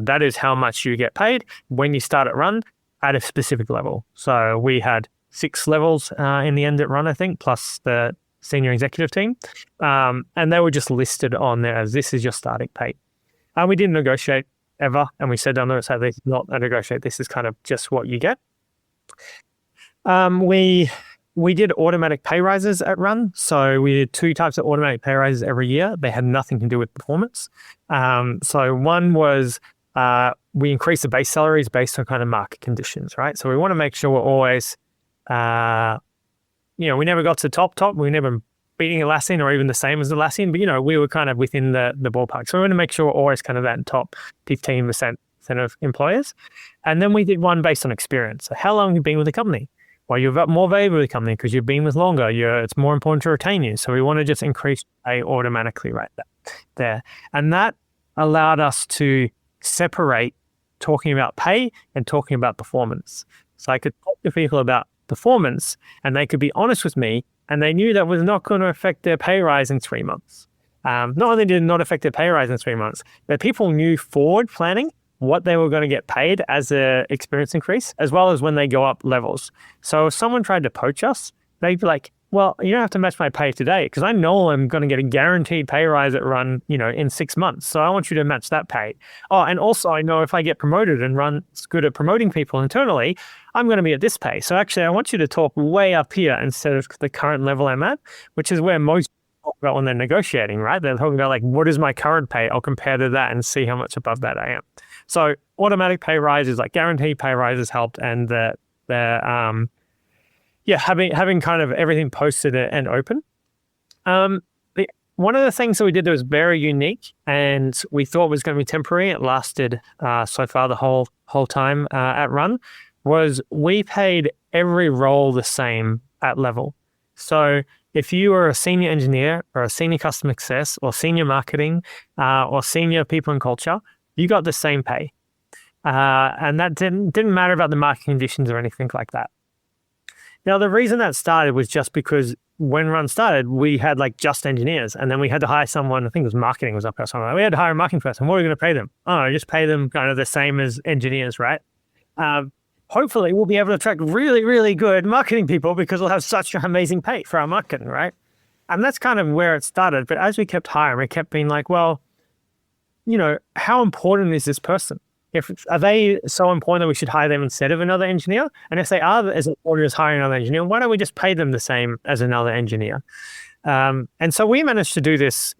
That is how much you get paid when you start at Runn at a specific level. So we had 6 levels in the end at Runn, I think, plus the senior executive team. And they were just listed on there as this is your starting pay. We didn't negotiate ever. And we said on there, so this is not a negotiate. This is kind of just what you get. We did automatic pay rises at Runn. So we did 2 types of automatic pay rises every year. They had nothing to do with performance. So one was we increased the base salaries based on kind of market conditions, right? So we want to make sure we're always, we never got to top. We never beating Atlassian or even the same as Atlassian, but we were kind of within the ballpark. So we want to make sure we're always kind of that top 15% of employers. And then we did one based on experience. So how long have you been with the company? Well, you're more valuable with the company because you've been with longer. It's more important to retain you. So we want to just increase pay automatically right there. And that allowed us to separate talking about pay and talking about performance. So I could talk to people about performance and they could be honest with me, and they knew that was not going to affect their pay rise in 3 months. Not only did it not affect their pay rise in 3 months, but people knew forward planning what they were going to get paid as a experience increase, as well as when they go up levels. So if someone tried to poach us, they'd be like, well, you don't have to match my pay today because I know I'm going to get a guaranteed pay rise at Runn, in 6 months. So I want you to match that pay. Oh, and also I know if I get promoted and Runn's good at promoting people internally, I'm going to be at this pay. So actually I want you to talk way up here instead of the current level I'm at, which is where most talk about when they're negotiating, right? They're talking about like, what is my current pay? I'll compare to that and see how much above that I am. So automatic pay rises, like guaranteed pay rises helped, and having kind of everything posted and open. One of the things that we did that was very unique and we thought was going to be temporary, it lasted so far the whole time at Runn, was we paid every role the same at level. So if you were a senior engineer or a senior customer success or senior marketing or senior people and culture, you got the same pay. And that didn't matter about the market conditions or anything like that. Now, the reason that started was just because when Runn started, we had like just engineers, and then we had to hire someone, I think it was marketing was up or something. We had to hire a marketing person. What are we going to pay them? Oh, just pay them kind of the same as engineers, right? Hopefully we'll be able to attract really, really good marketing people because we'll have such an amazing pay for our marketing, right? And that's kind of where it started. But as we kept hiring, we kept being like, well, how important is this person? Are they so important that we should hire them instead of another engineer? And if they are as important as hiring another engineer, why don't we just pay them the same as another engineer? And so we managed to do this,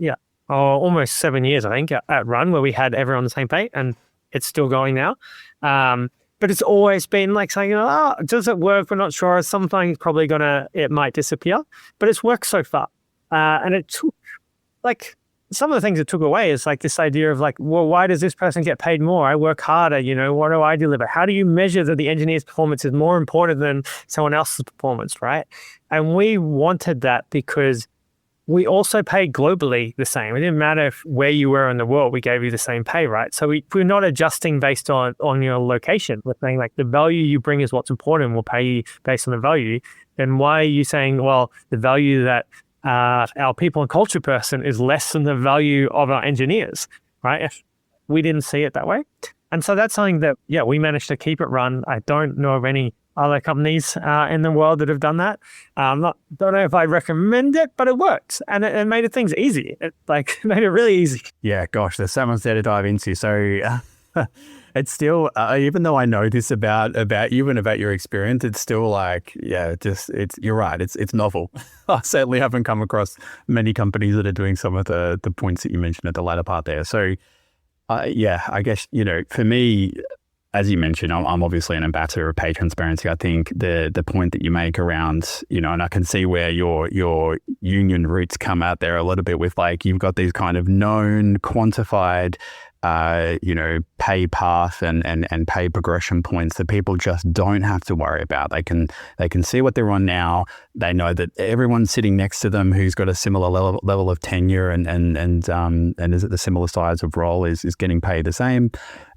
almost 7 years, I think, at Runn, where we had everyone on the same pay, and it's still going now. But it's always been like saying, does it work? We're not sure. Something probably it might disappear, but it's worked so far. And it took some of the things it took away is like this idea of like, well, why does this person get paid more? I work harder, what do I deliver? How do you measure that the engineer's performance is more important than someone else's performance, right? And we wanted that because we also paid globally the same. It didn't matter where you were in the world, we gave you the same pay, right? So we're not adjusting based on your location. We're saying like the value you bring is what's important. We'll pay you based on the value. And why are you saying, well, the value that our people and culture person is less than the value of our engineers, right? If we didn't see it that way. And so that's something that, we managed to keep at Runn. I don't know of any other companies in the world that have done that. Don't know if I'd recommend it, but it worked, and it made things easy. It made it really easy. Yeah, gosh, there's so much there to dive into. So it's still, even though I know this about you and about your experience, it's still you're right. It's novel. I certainly haven't come across many companies that are doing some of the points that you mentioned at the latter part there. So I guess, for me, as you mentioned, I'm obviously an ambassador of pay transparency. I think the point that you make around, and I can see where your union roots come out there a little bit with you've got these kind of known, quantified, pay path and pay progression points that people just don't have to worry about. They can see what they're on now. They know that everyone sitting next to them who's got a similar level of tenure and is at the similar size of role is getting paid the same.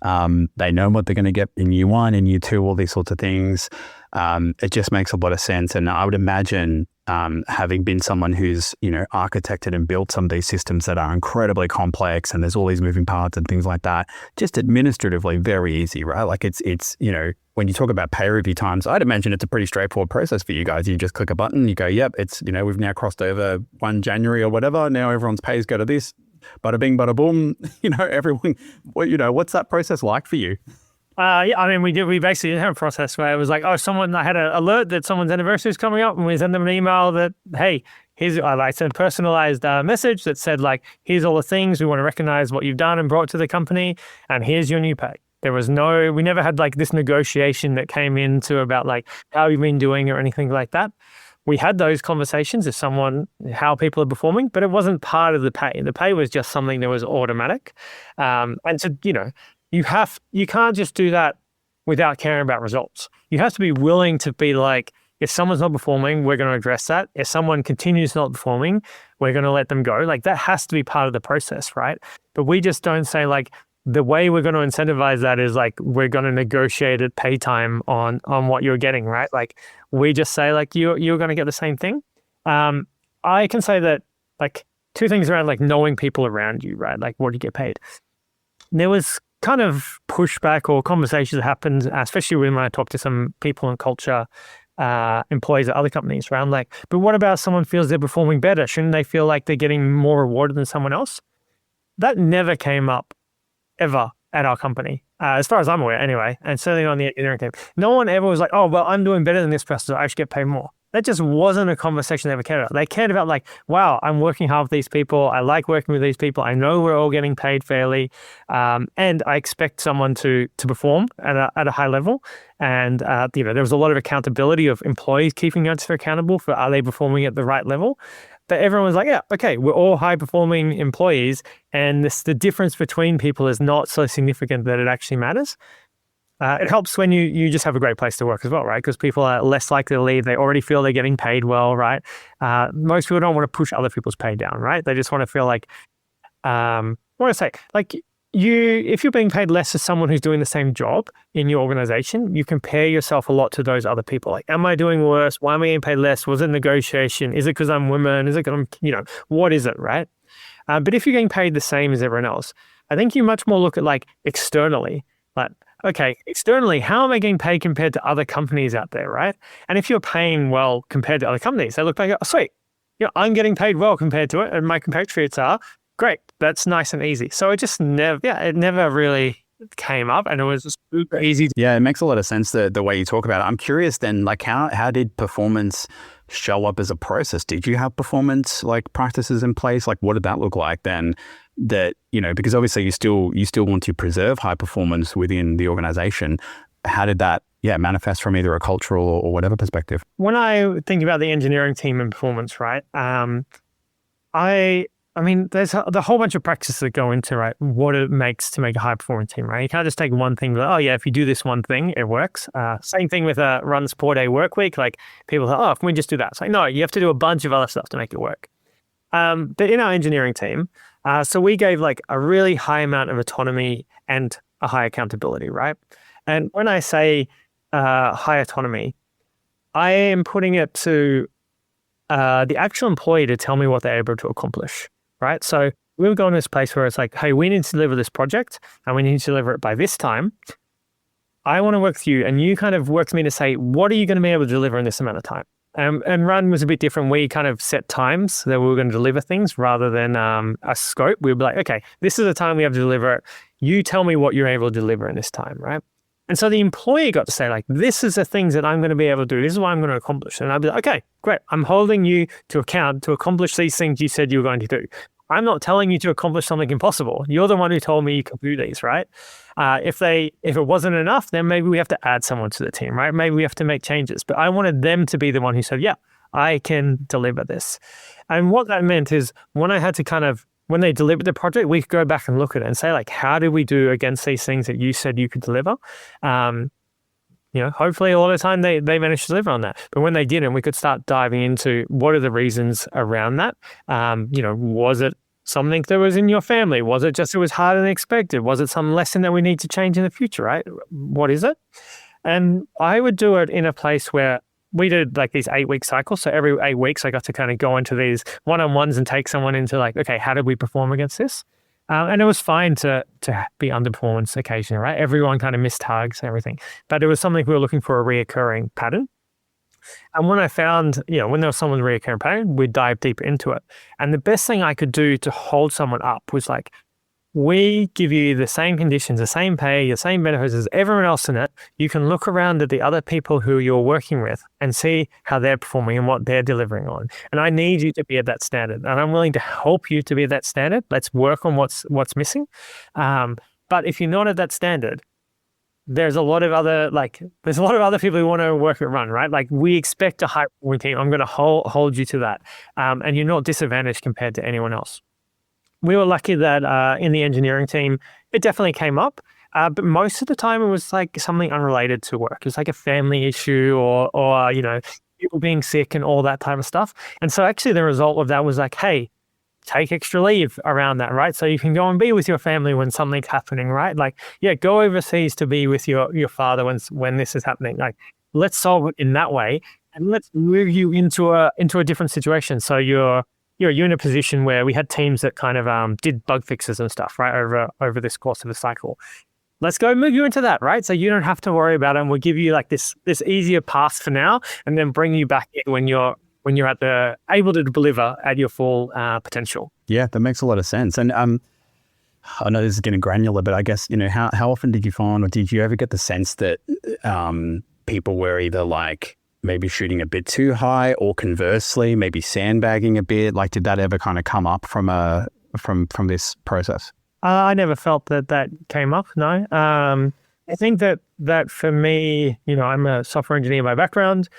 They know what they're going to get in year one, in year two, all these sorts of things. It just makes a lot of sense. And I would imagine, having been someone who's, architected and built some of these systems that are incredibly complex and there's all these moving parts and things like that, just administratively very easy, right? It's when you talk about pay review times, I'd imagine it's a pretty straightforward process for you guys. You just click a button, you go, yep, it's, we've now crossed over 1 January or whatever. Now everyone's pays go to this, bada bing, bada boom, everyone, what's that process like for you? We basically had a process where it was I had an alert that someone's anniversary is coming up, and we send them an email that, hey, I sent a personalized message that said, here's all the things we want to recognize what you've done and brought to the company, and here's your new pay. We never had this negotiation that came into about how you've been doing or anything like that. We had those conversations how people are performing, but it wasn't part of the pay. The pay was just something that was automatic. And so, you can't just do that without caring about results. You have to be willing to be if someone's not performing, we're going to address that. If someone continues not performing, we're going to let them go. That has to be part of the process, right? But we just don't say the way we're going to incentivize that is we're going to negotiate at pay time on what you're getting, right? We just say you're going to get the same thing. I can say that two things around knowing people around you, right? What do you get paid? There was kind of pushback or conversations that happened, especially when I talk to some people in culture, employees at other companies around but what about someone feels they're performing better? Shouldn't they feel like they're getting more rewarded than someone else? That never came up ever at our company, as far as I'm aware anyway, and certainly on the engineering team. No one ever was oh, well, I'm doing better than this person, so I should get paid more. That just wasn't a conversation they ever cared about. They cared about wow, I'm working hard with these people. I like working with these people. I know we're all getting paid fairly. And I expect someone to perform at a high level. And, there was a lot of accountability of employees keeping each other accountable for are they performing at the right level. But everyone was yeah, okay, we're all high-performing employees. And the difference between people is not so significant that it actually matters. It helps when you just have a great place to work as well, right? Because people are less likely to leave. They already feel they're getting paid well, right? Most people don't want to push other people's pay down, right? They just want to feel if you're being paid less as someone who's doing the same job in your organization, you compare yourself a lot to those other people. Am I doing worse? Why am I getting paid less? Was it negotiation? Is it because I'm women? Is it because I'm, what is it, right? But if you're getting paid the same as everyone else, I think you much more look at externally, okay, externally, how am I getting paid compared to other companies out there, right? And if you're paying well compared to other companies, they look back, oh, sweet, I'm getting paid well compared to it, and my compatriots are, great, that's nice and easy. So it just never really came up, and it was super easy. Yeah, it makes a lot of sense the way you talk about it. I'm curious then, how did performance show up as a process? Did you have performance practices in place? What did that look like then? That, because obviously you still want to preserve high performance within the organization. How did that manifest from either a cultural or whatever perspective? When I think about the engineering team and performance, right? There's the whole bunch of practices that go into, right, what it makes to make a high performing team, right? You can't just take one thing, if you do this one thing, it works. Same thing with a Runn's 4-day work week. People say, can we just do that? It's no, you have to do a bunch of other stuff to make it work. But in our engineering team, so we gave a really high amount of autonomy and a high accountability, right? And when I say high autonomy, I am putting it to the actual employee to tell me what they're able to accomplish, right? So we were going to this place where it's like, hey, we need to deliver this project and we need to deliver it by this time. I want to work with you, and you kind of work with me to say, what are you going to be able to deliver in this amount of time? And Runn was a bit different. We kind of set times that we were going to deliver things rather than a scope. We'd be like, okay, this is the time we have to deliver it. You tell me what you're able to deliver in this time, right? And so the employee got to say, like, this is the things that I'm going to be able to do. This is what I'm going to accomplish. And I'd be like, okay, great. I'm holding you to account to accomplish these things you said you were going to do. I'm not telling you to accomplish something impossible. You're the one who told me you could do these, right? If it wasn't enough, then maybe we have to add someone to the team, right? Maybe we have to make changes. But I wanted them to be the one who said, yeah, I can deliver this. And what that meant is when I had to when they delivered the project, we could go back and look at it and say, like, how did we do against these things that you said you could deliver? Hopefully a lot of the time they managed to deliver on that. But when they didn't, we could start diving into what are the reasons around that. Was it something that was in your family? Was it just it was harder than expected? Was it some lesson that we need to change in the future, right? What is it? And I would do it in a place where we did like these 8-week cycles. So every 8 weeks, I got to kind of go into these one-on-ones and take someone into like, okay, how did we perform against this? And it was fine to be underperformance occasionally, right? Everyone kind of missed targets and everything. But it was something we were looking for a reoccurring pattern. And when I found, when there was someone's reoccurring pattern, we'd dive deeper into it. And the best thing I could do to hold someone up was like, we give you the same conditions, the same pay, the same benefits as everyone else in it. You can look around at the other people who you're working with and see how they're performing and what they're delivering on. And I need you to be at that standard. And I'm willing to help you to be at that standard. Let's work on what's missing. But if you're not at that standard, there's a lot of other people who want to work at Runn, right? Like we expect a high performing team. I'm going to hold you to that. And you're not disadvantaged compared to anyone else. We were lucky that in the engineering team, it definitely came up. But most of the time it was like something unrelated to work. It was like a family issue or people being sick and all that type of stuff. And so actually the result of that was like, hey, take extra leave around that, right? So you can go and be with your family when something's happening, right? Like, yeah, go overseas to be with your father when this is happening. Like, let's solve it in that way, and let's move you into a different situation. So you're in a position where we had teams that kind of did bug fixes and stuff, right, over this course of the cycle. Let's go move you into that, right? So you don't have to worry about it, and we'll give you like this easier path for now, and then bring you back in when you're able to deliver at your full potential. Yeah, that makes a lot of sense. And I know this is getting granular, but I guess, how often did you find, or did you ever get the sense that people were either like maybe shooting a bit too high, or conversely, maybe sandbagging a bit? Like, did that ever kind of come up from this process? I never felt that came up, no. I think that for me, I'm a software engineer by background.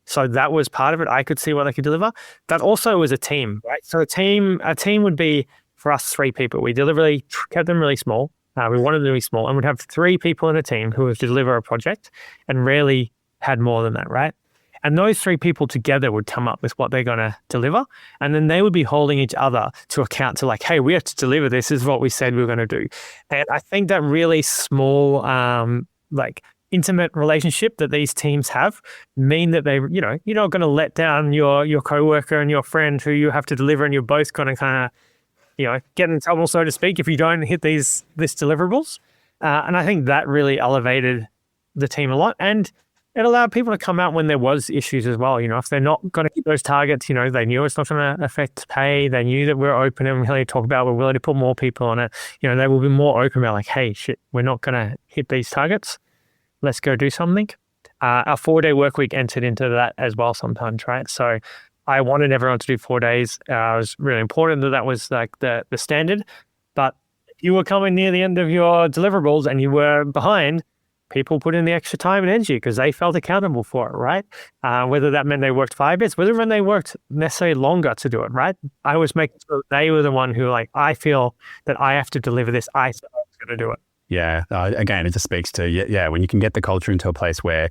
So that was part of it. I could see what I could deliver. That also was a team, right? So a team would be, for us, 3 people. We deliberately kept them really small. We wanted them to be small, and we'd have 3 people in a team who would deliver a project, and rarely had more than that, right? And those 3 people together would come up with what they're going to deliver. And then they would be holding each other to account to like, hey, we have to deliver this. This is what we said we were going to do. And I think that really small, intimate relationship that these teams have mean that you're not going to let down your coworker and your friend who you have to deliver, and you're both going to kind of, get in trouble, so to speak, if you don't hit these deliverables. And I think that really elevated the team a lot. And it allowed people to come out when there was issues as well. If they're not going to hit those targets, they knew it's not going to affect pay. They knew that we're open and willing to talk about, we're willing to put more people on it. They will be more open about like, hey, shit, we're not going to hit these targets. Let's go do something. Our 4-day work week entered into that as well sometimes, right? So I wanted everyone to do 4 days. It was really important that was like the standard. But if you were coming near the end of your deliverables and you were behind, people put in the extra time and energy because they felt accountable for it, right? Whether that meant they worked 5 days, whether when they worked necessarily longer to do it, right? I was making sure they were the one who like, I feel that I have to deliver this. I said I was going to do it. Yeah. Again, it just speaks to, when you can get the culture into a place where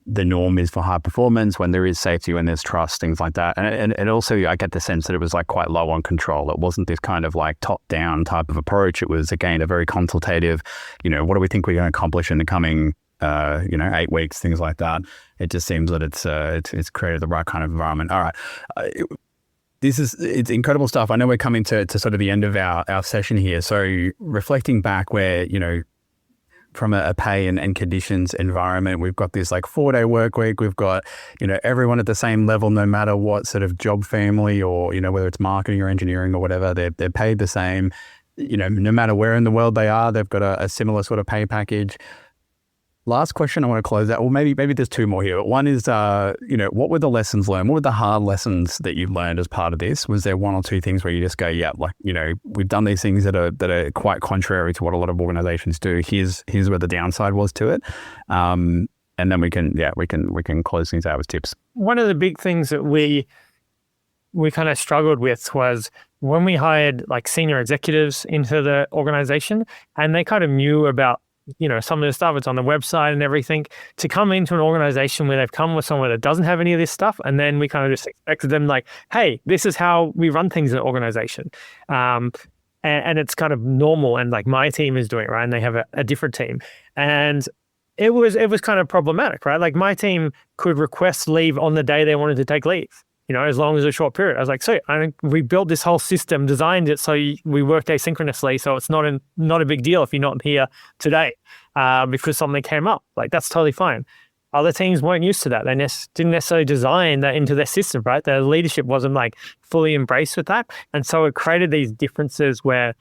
the norm is for high performance, when there is safety, when there's trust, things like that. And also I get the sense that it was like quite low on control. It wasn't this kind of like top down type of approach. It was, again, a very consultative, what do we think we're going to accomplish in the coming, 8 weeks, things like that. It just seems that it's created the right kind of environment. All right. it's incredible stuff. I know we're coming to sort of the end of our session here. So reflecting back where, from a pay and conditions environment, we've got this like 4-day work week. We've got, everyone at the same level, no matter what sort of job family or, whether it's marketing or engineering or whatever, they're paid the same, no matter where in the world they are, they've got a similar sort of pay package. Last question I want to close out. Well, maybe there's two more here. One is, what were the lessons learned? What were the hard lessons that you've learned as part of this? Was there one or two things where you just go, yeah, like, we've done these things that are quite contrary to what a lot of organizations do. Here's where the downside was to it. And then we can close things out with tips. One of the big things that we kind of struggled with was when we hired like senior executives into the organization, and they kind of knew about some of the stuff, it's on the website and everything, to come into an organization where they've come with someone that doesn't have any of this stuff. And then we kind of just expected them like, hey, this is how we run things in an organization. And it's kind of normal. And like my team is doing it, right? And they have a different team. And it was kind of problematic, right? Like my team could request leave on the day they wanted to take leave, as long as a short period. I was like, so we built this whole system, designed it so we worked asynchronously, so it's not a big deal if you're not here today because something came up. Like, that's totally fine. Other teams weren't used to that. They didn't necessarily design that into their system, right? Their leadership wasn't like fully embraced with that. And so it created these differences where,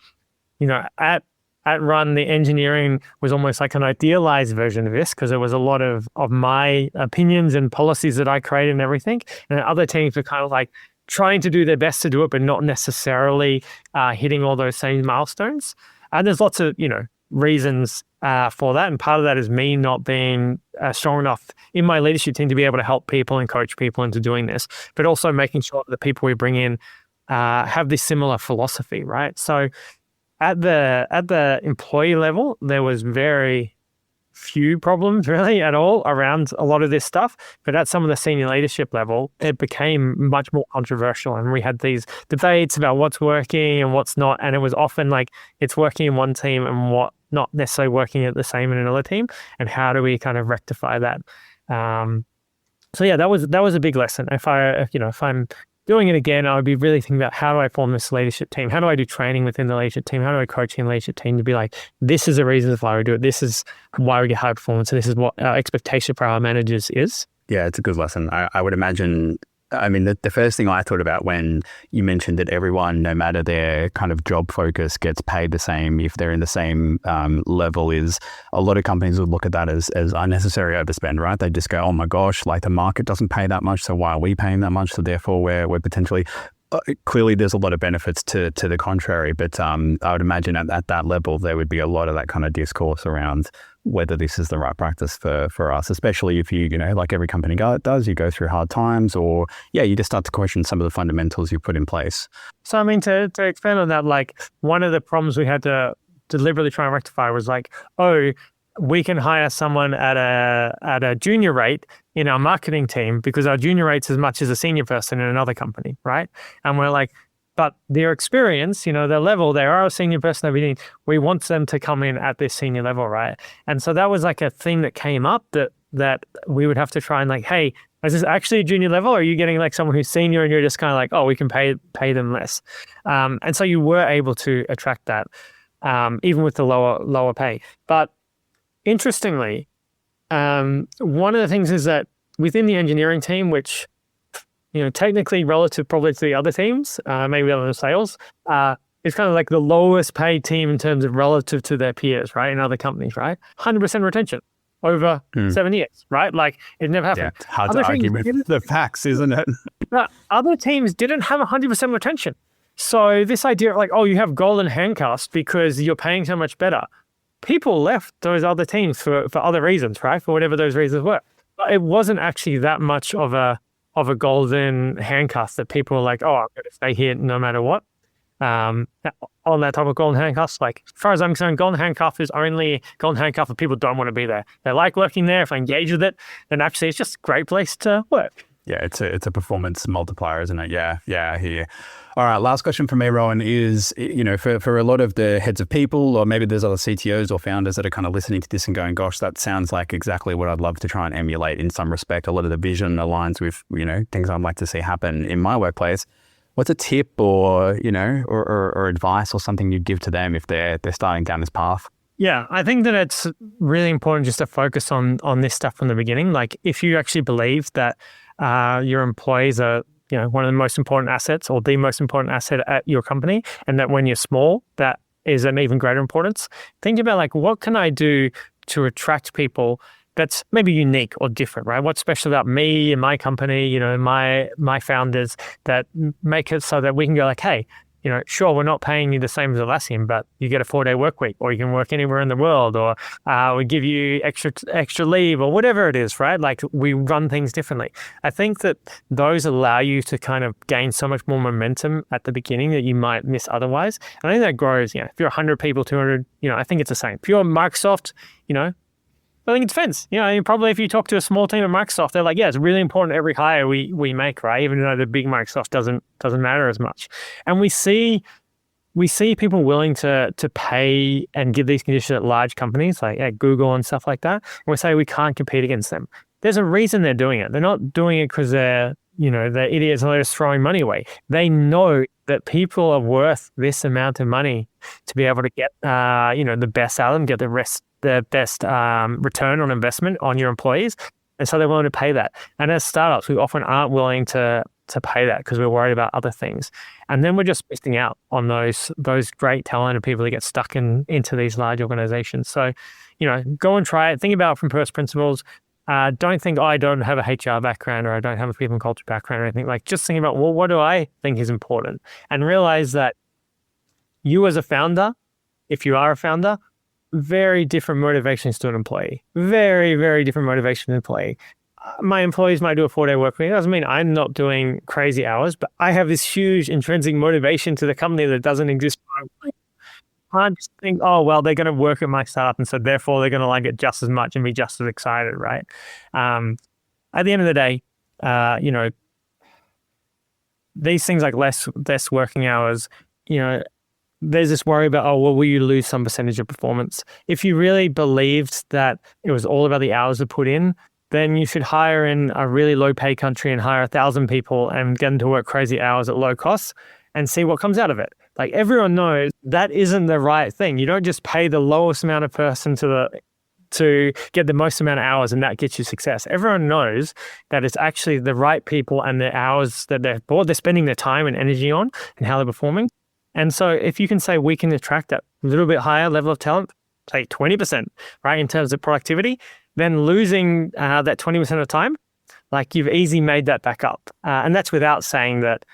at Runn, the engineering was almost like an idealized version of this because it was a lot of my opinions and policies that I created and everything. And other teams were kind of like trying to do their best to do it, but not necessarily hitting all those same milestones. And there's lots of, reasons for that. And part of that is me not being strong enough in my leadership team to be able to help people and coach people into doing this, but also making sure that the people we bring in have this similar philosophy, right? So at the employee level, there was very few problems really at all around a lot of this stuff. But at some of the senior leadership level, it became much more controversial. And we had these debates about what's working and what's not. And it was often like it's working in one team and what not necessarily working at the same in another team. And how do we kind of rectify that? So yeah, that was a big lesson. If I'm doing it again, I would be really thinking about how do I form this leadership team? How do I do training within the leadership team? How do I coach in the leadership team to be like, this is the reasons why we do it. This is why we get high performance. And this is what our expectation for our managers is. Yeah, it's a good lesson. I would imagine, the first thing I thought about when you mentioned that everyone, no matter their kind of job focus, gets paid the same if they're in the same level, is a lot of companies would look at that as unnecessary overspend, right? They just go, oh my gosh, like the market doesn't pay that much, so why are we paying that much? So therefore we're potentially, clearly there's a lot of benefits to the contrary, but I would imagine at that level, there would be a lot of that kind of discourse around whether this is the right practice for us, especially if you like every company does, you go through hard times or, you just start to question some of the fundamentals you put in place. So, to expand on that, like one of the problems we had to deliberately try and rectify was like, we can hire someone at a junior rate in our marketing team because our junior rate's as much as a senior person in another company, right? And we're like, but their experience, their level, they are a senior person we want them to come in at this senior level, right? And so that was like a thing that came up that we would have to try and like, hey, is this actually a junior level? Or are you getting like someone who's senior and you're just kind of like, we can pay them less? And so you were able to attract that, even with the lower pay. But interestingly, one of the things is that within the engineering team, which technically relative probably to the other teams, maybe other than sales, it's kind of like the lowest paid team in terms of relative to their peers, right? In other companies, right? 100% retention over 7 years, right? Like it never happened. Yeah, hard to argue with the facts, isn't it? Other teams didn't have 100% retention. So this idea of like, you have golden handcuffs because you're paying so much better. People left those other teams for other reasons, right? For whatever those reasons were. But it wasn't actually that much of a golden handcuff that people were like, I'm going to stay here no matter what. On that topic of golden handcuffs, like as far as I'm concerned, golden handcuff is only golden handcuff if people don't want to be there. They like working there. If they engage with it, then actually it's just a great place to work. Yeah, it's a performance multiplier, isn't it? Yeah, I hear you. All right, last question from me, Rowan, is, for a lot of the heads of people, or maybe there's other CTOs or founders that are kind of listening to this and going, gosh, that sounds like exactly what I'd love to try and emulate in some respect. A lot of the vision aligns with, things I'd like to see happen in my workplace. what's a tip or, or advice or something you'd give to them if they're starting down this path? Yeah, I think that it's really important just to focus on this stuff from the beginning. Like if you actually believe that your employees are, one of the most important assets or the most important asset at your company, and that when you're small, that is an even greater importance. Think about like, what can I do to attract people that's maybe unique or different, right? What's special about me and my company, my founders that make it so that we can go like, hey, sure, we're not paying you the same as Atlassian, but you get a 4-day work week, or you can work anywhere in the world, or we give you extra leave, or whatever it is, right? Like we run things differently. I think that those allow you to kind of gain so much more momentum at the beginning that you might miss otherwise. And I think that grows, if you're 100 people, 200, I think it's the same. If you're Microsoft, I think it depends. Probably if you talk to a small team at Microsoft, they're like, yeah, it's really important every hire we make, right? Even though the big Microsoft doesn't matter as much. And we see people willing to pay and give these conditions at large companies like at Google and stuff like that. And we say we can't compete against them. There's a reason they're doing it. They're not doing it because they're idiots and they're just throwing money away. They know that people are worth this amount of money to be able to get, the best out of them, get the best return on investment on your employees. And so they're willing to pay that. And as startups, we often aren't willing to pay that because we're worried about other things. And then we're just missing out on those great talented people that get stuck into these large organizations. So, go and try it. Think about it from first principles. Don't think, I don't have a HR background or I don't have a people and culture background or anything. Like just think about, well, what do I think is important? And realize that you as a founder, if you are a founder, very different motivations to an employee. Very, very different motivation to an employee. My employees might do a 4-day work week. It doesn't mean I'm not doing crazy hours, but I have this huge intrinsic motivation to the company that doesn't exist. I can't just think, oh, well, they're going to work at my startup, and so therefore they're going to like it just as much and be just as excited, right? At the end of the day, these things like less working hours, there's this worry about, oh, well, will you lose some percentage of performance? If you really believed that it was all about the hours to put in, then you should hire in a really low pay country and hire 1,000 people and get them to work crazy hours at low costs and see what comes out of it. Like everyone knows that isn't the right thing. You don't just pay the lowest amount of person to get the most amount of hours and that gets you success. Everyone knows that it's actually the right people and the hours that they're spending their time and energy on and how they're performing. And so if you can say we can attract that little bit higher level of talent, say 20%, right, in terms of productivity, then losing that 20% of time, like you've easily made that back up. And that's without saying that,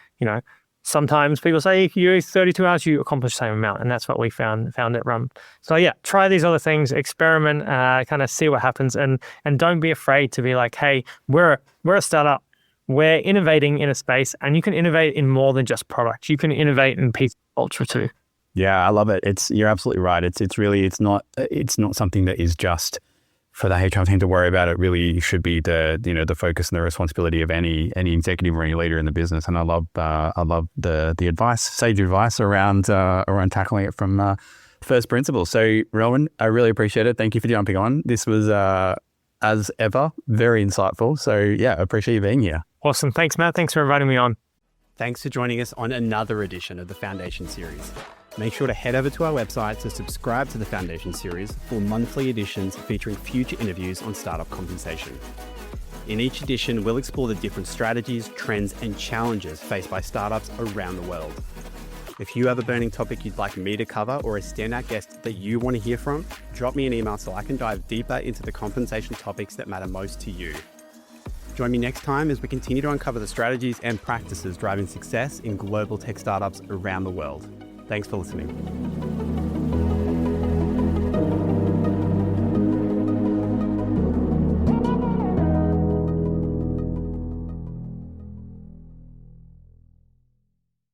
sometimes people say if you use 32 hours, you accomplish the same amount. And that's what we found at Runn. So yeah, try these other things, experiment, kind of see what happens. And don't be afraid to be like, hey, we're a startup. We're innovating in a space, and you can innovate in more than just product. You can innovate in people culture too. Yeah, I love it. You're absolutely right. It's not something that is just for the HR team to worry about. It really should be the focus and the responsibility of any executive or any leader in the business. And I love the advice, sage advice around tackling it from first principles. So Rowan, I really appreciate it. Thank you for jumping on. This was as ever very insightful. So yeah, I appreciate you being here. Awesome. Thanks, Matt. Thanks for inviting me on. Thanks for joining us on another edition of the Foundation Series. Make sure to head over to our website to subscribe to the Foundation Series for monthly editions featuring future interviews on startup compensation. In each edition, we'll explore the different strategies, trends, and challenges faced by startups around the world. If you have a burning topic you'd like me to cover or a standout guest that you want to hear from, drop me an email so I can dive deeper into the compensation topics that matter most to you. Join me next time as we continue to uncover the strategies and practices driving success in global tech startups around the world. Thanks for listening.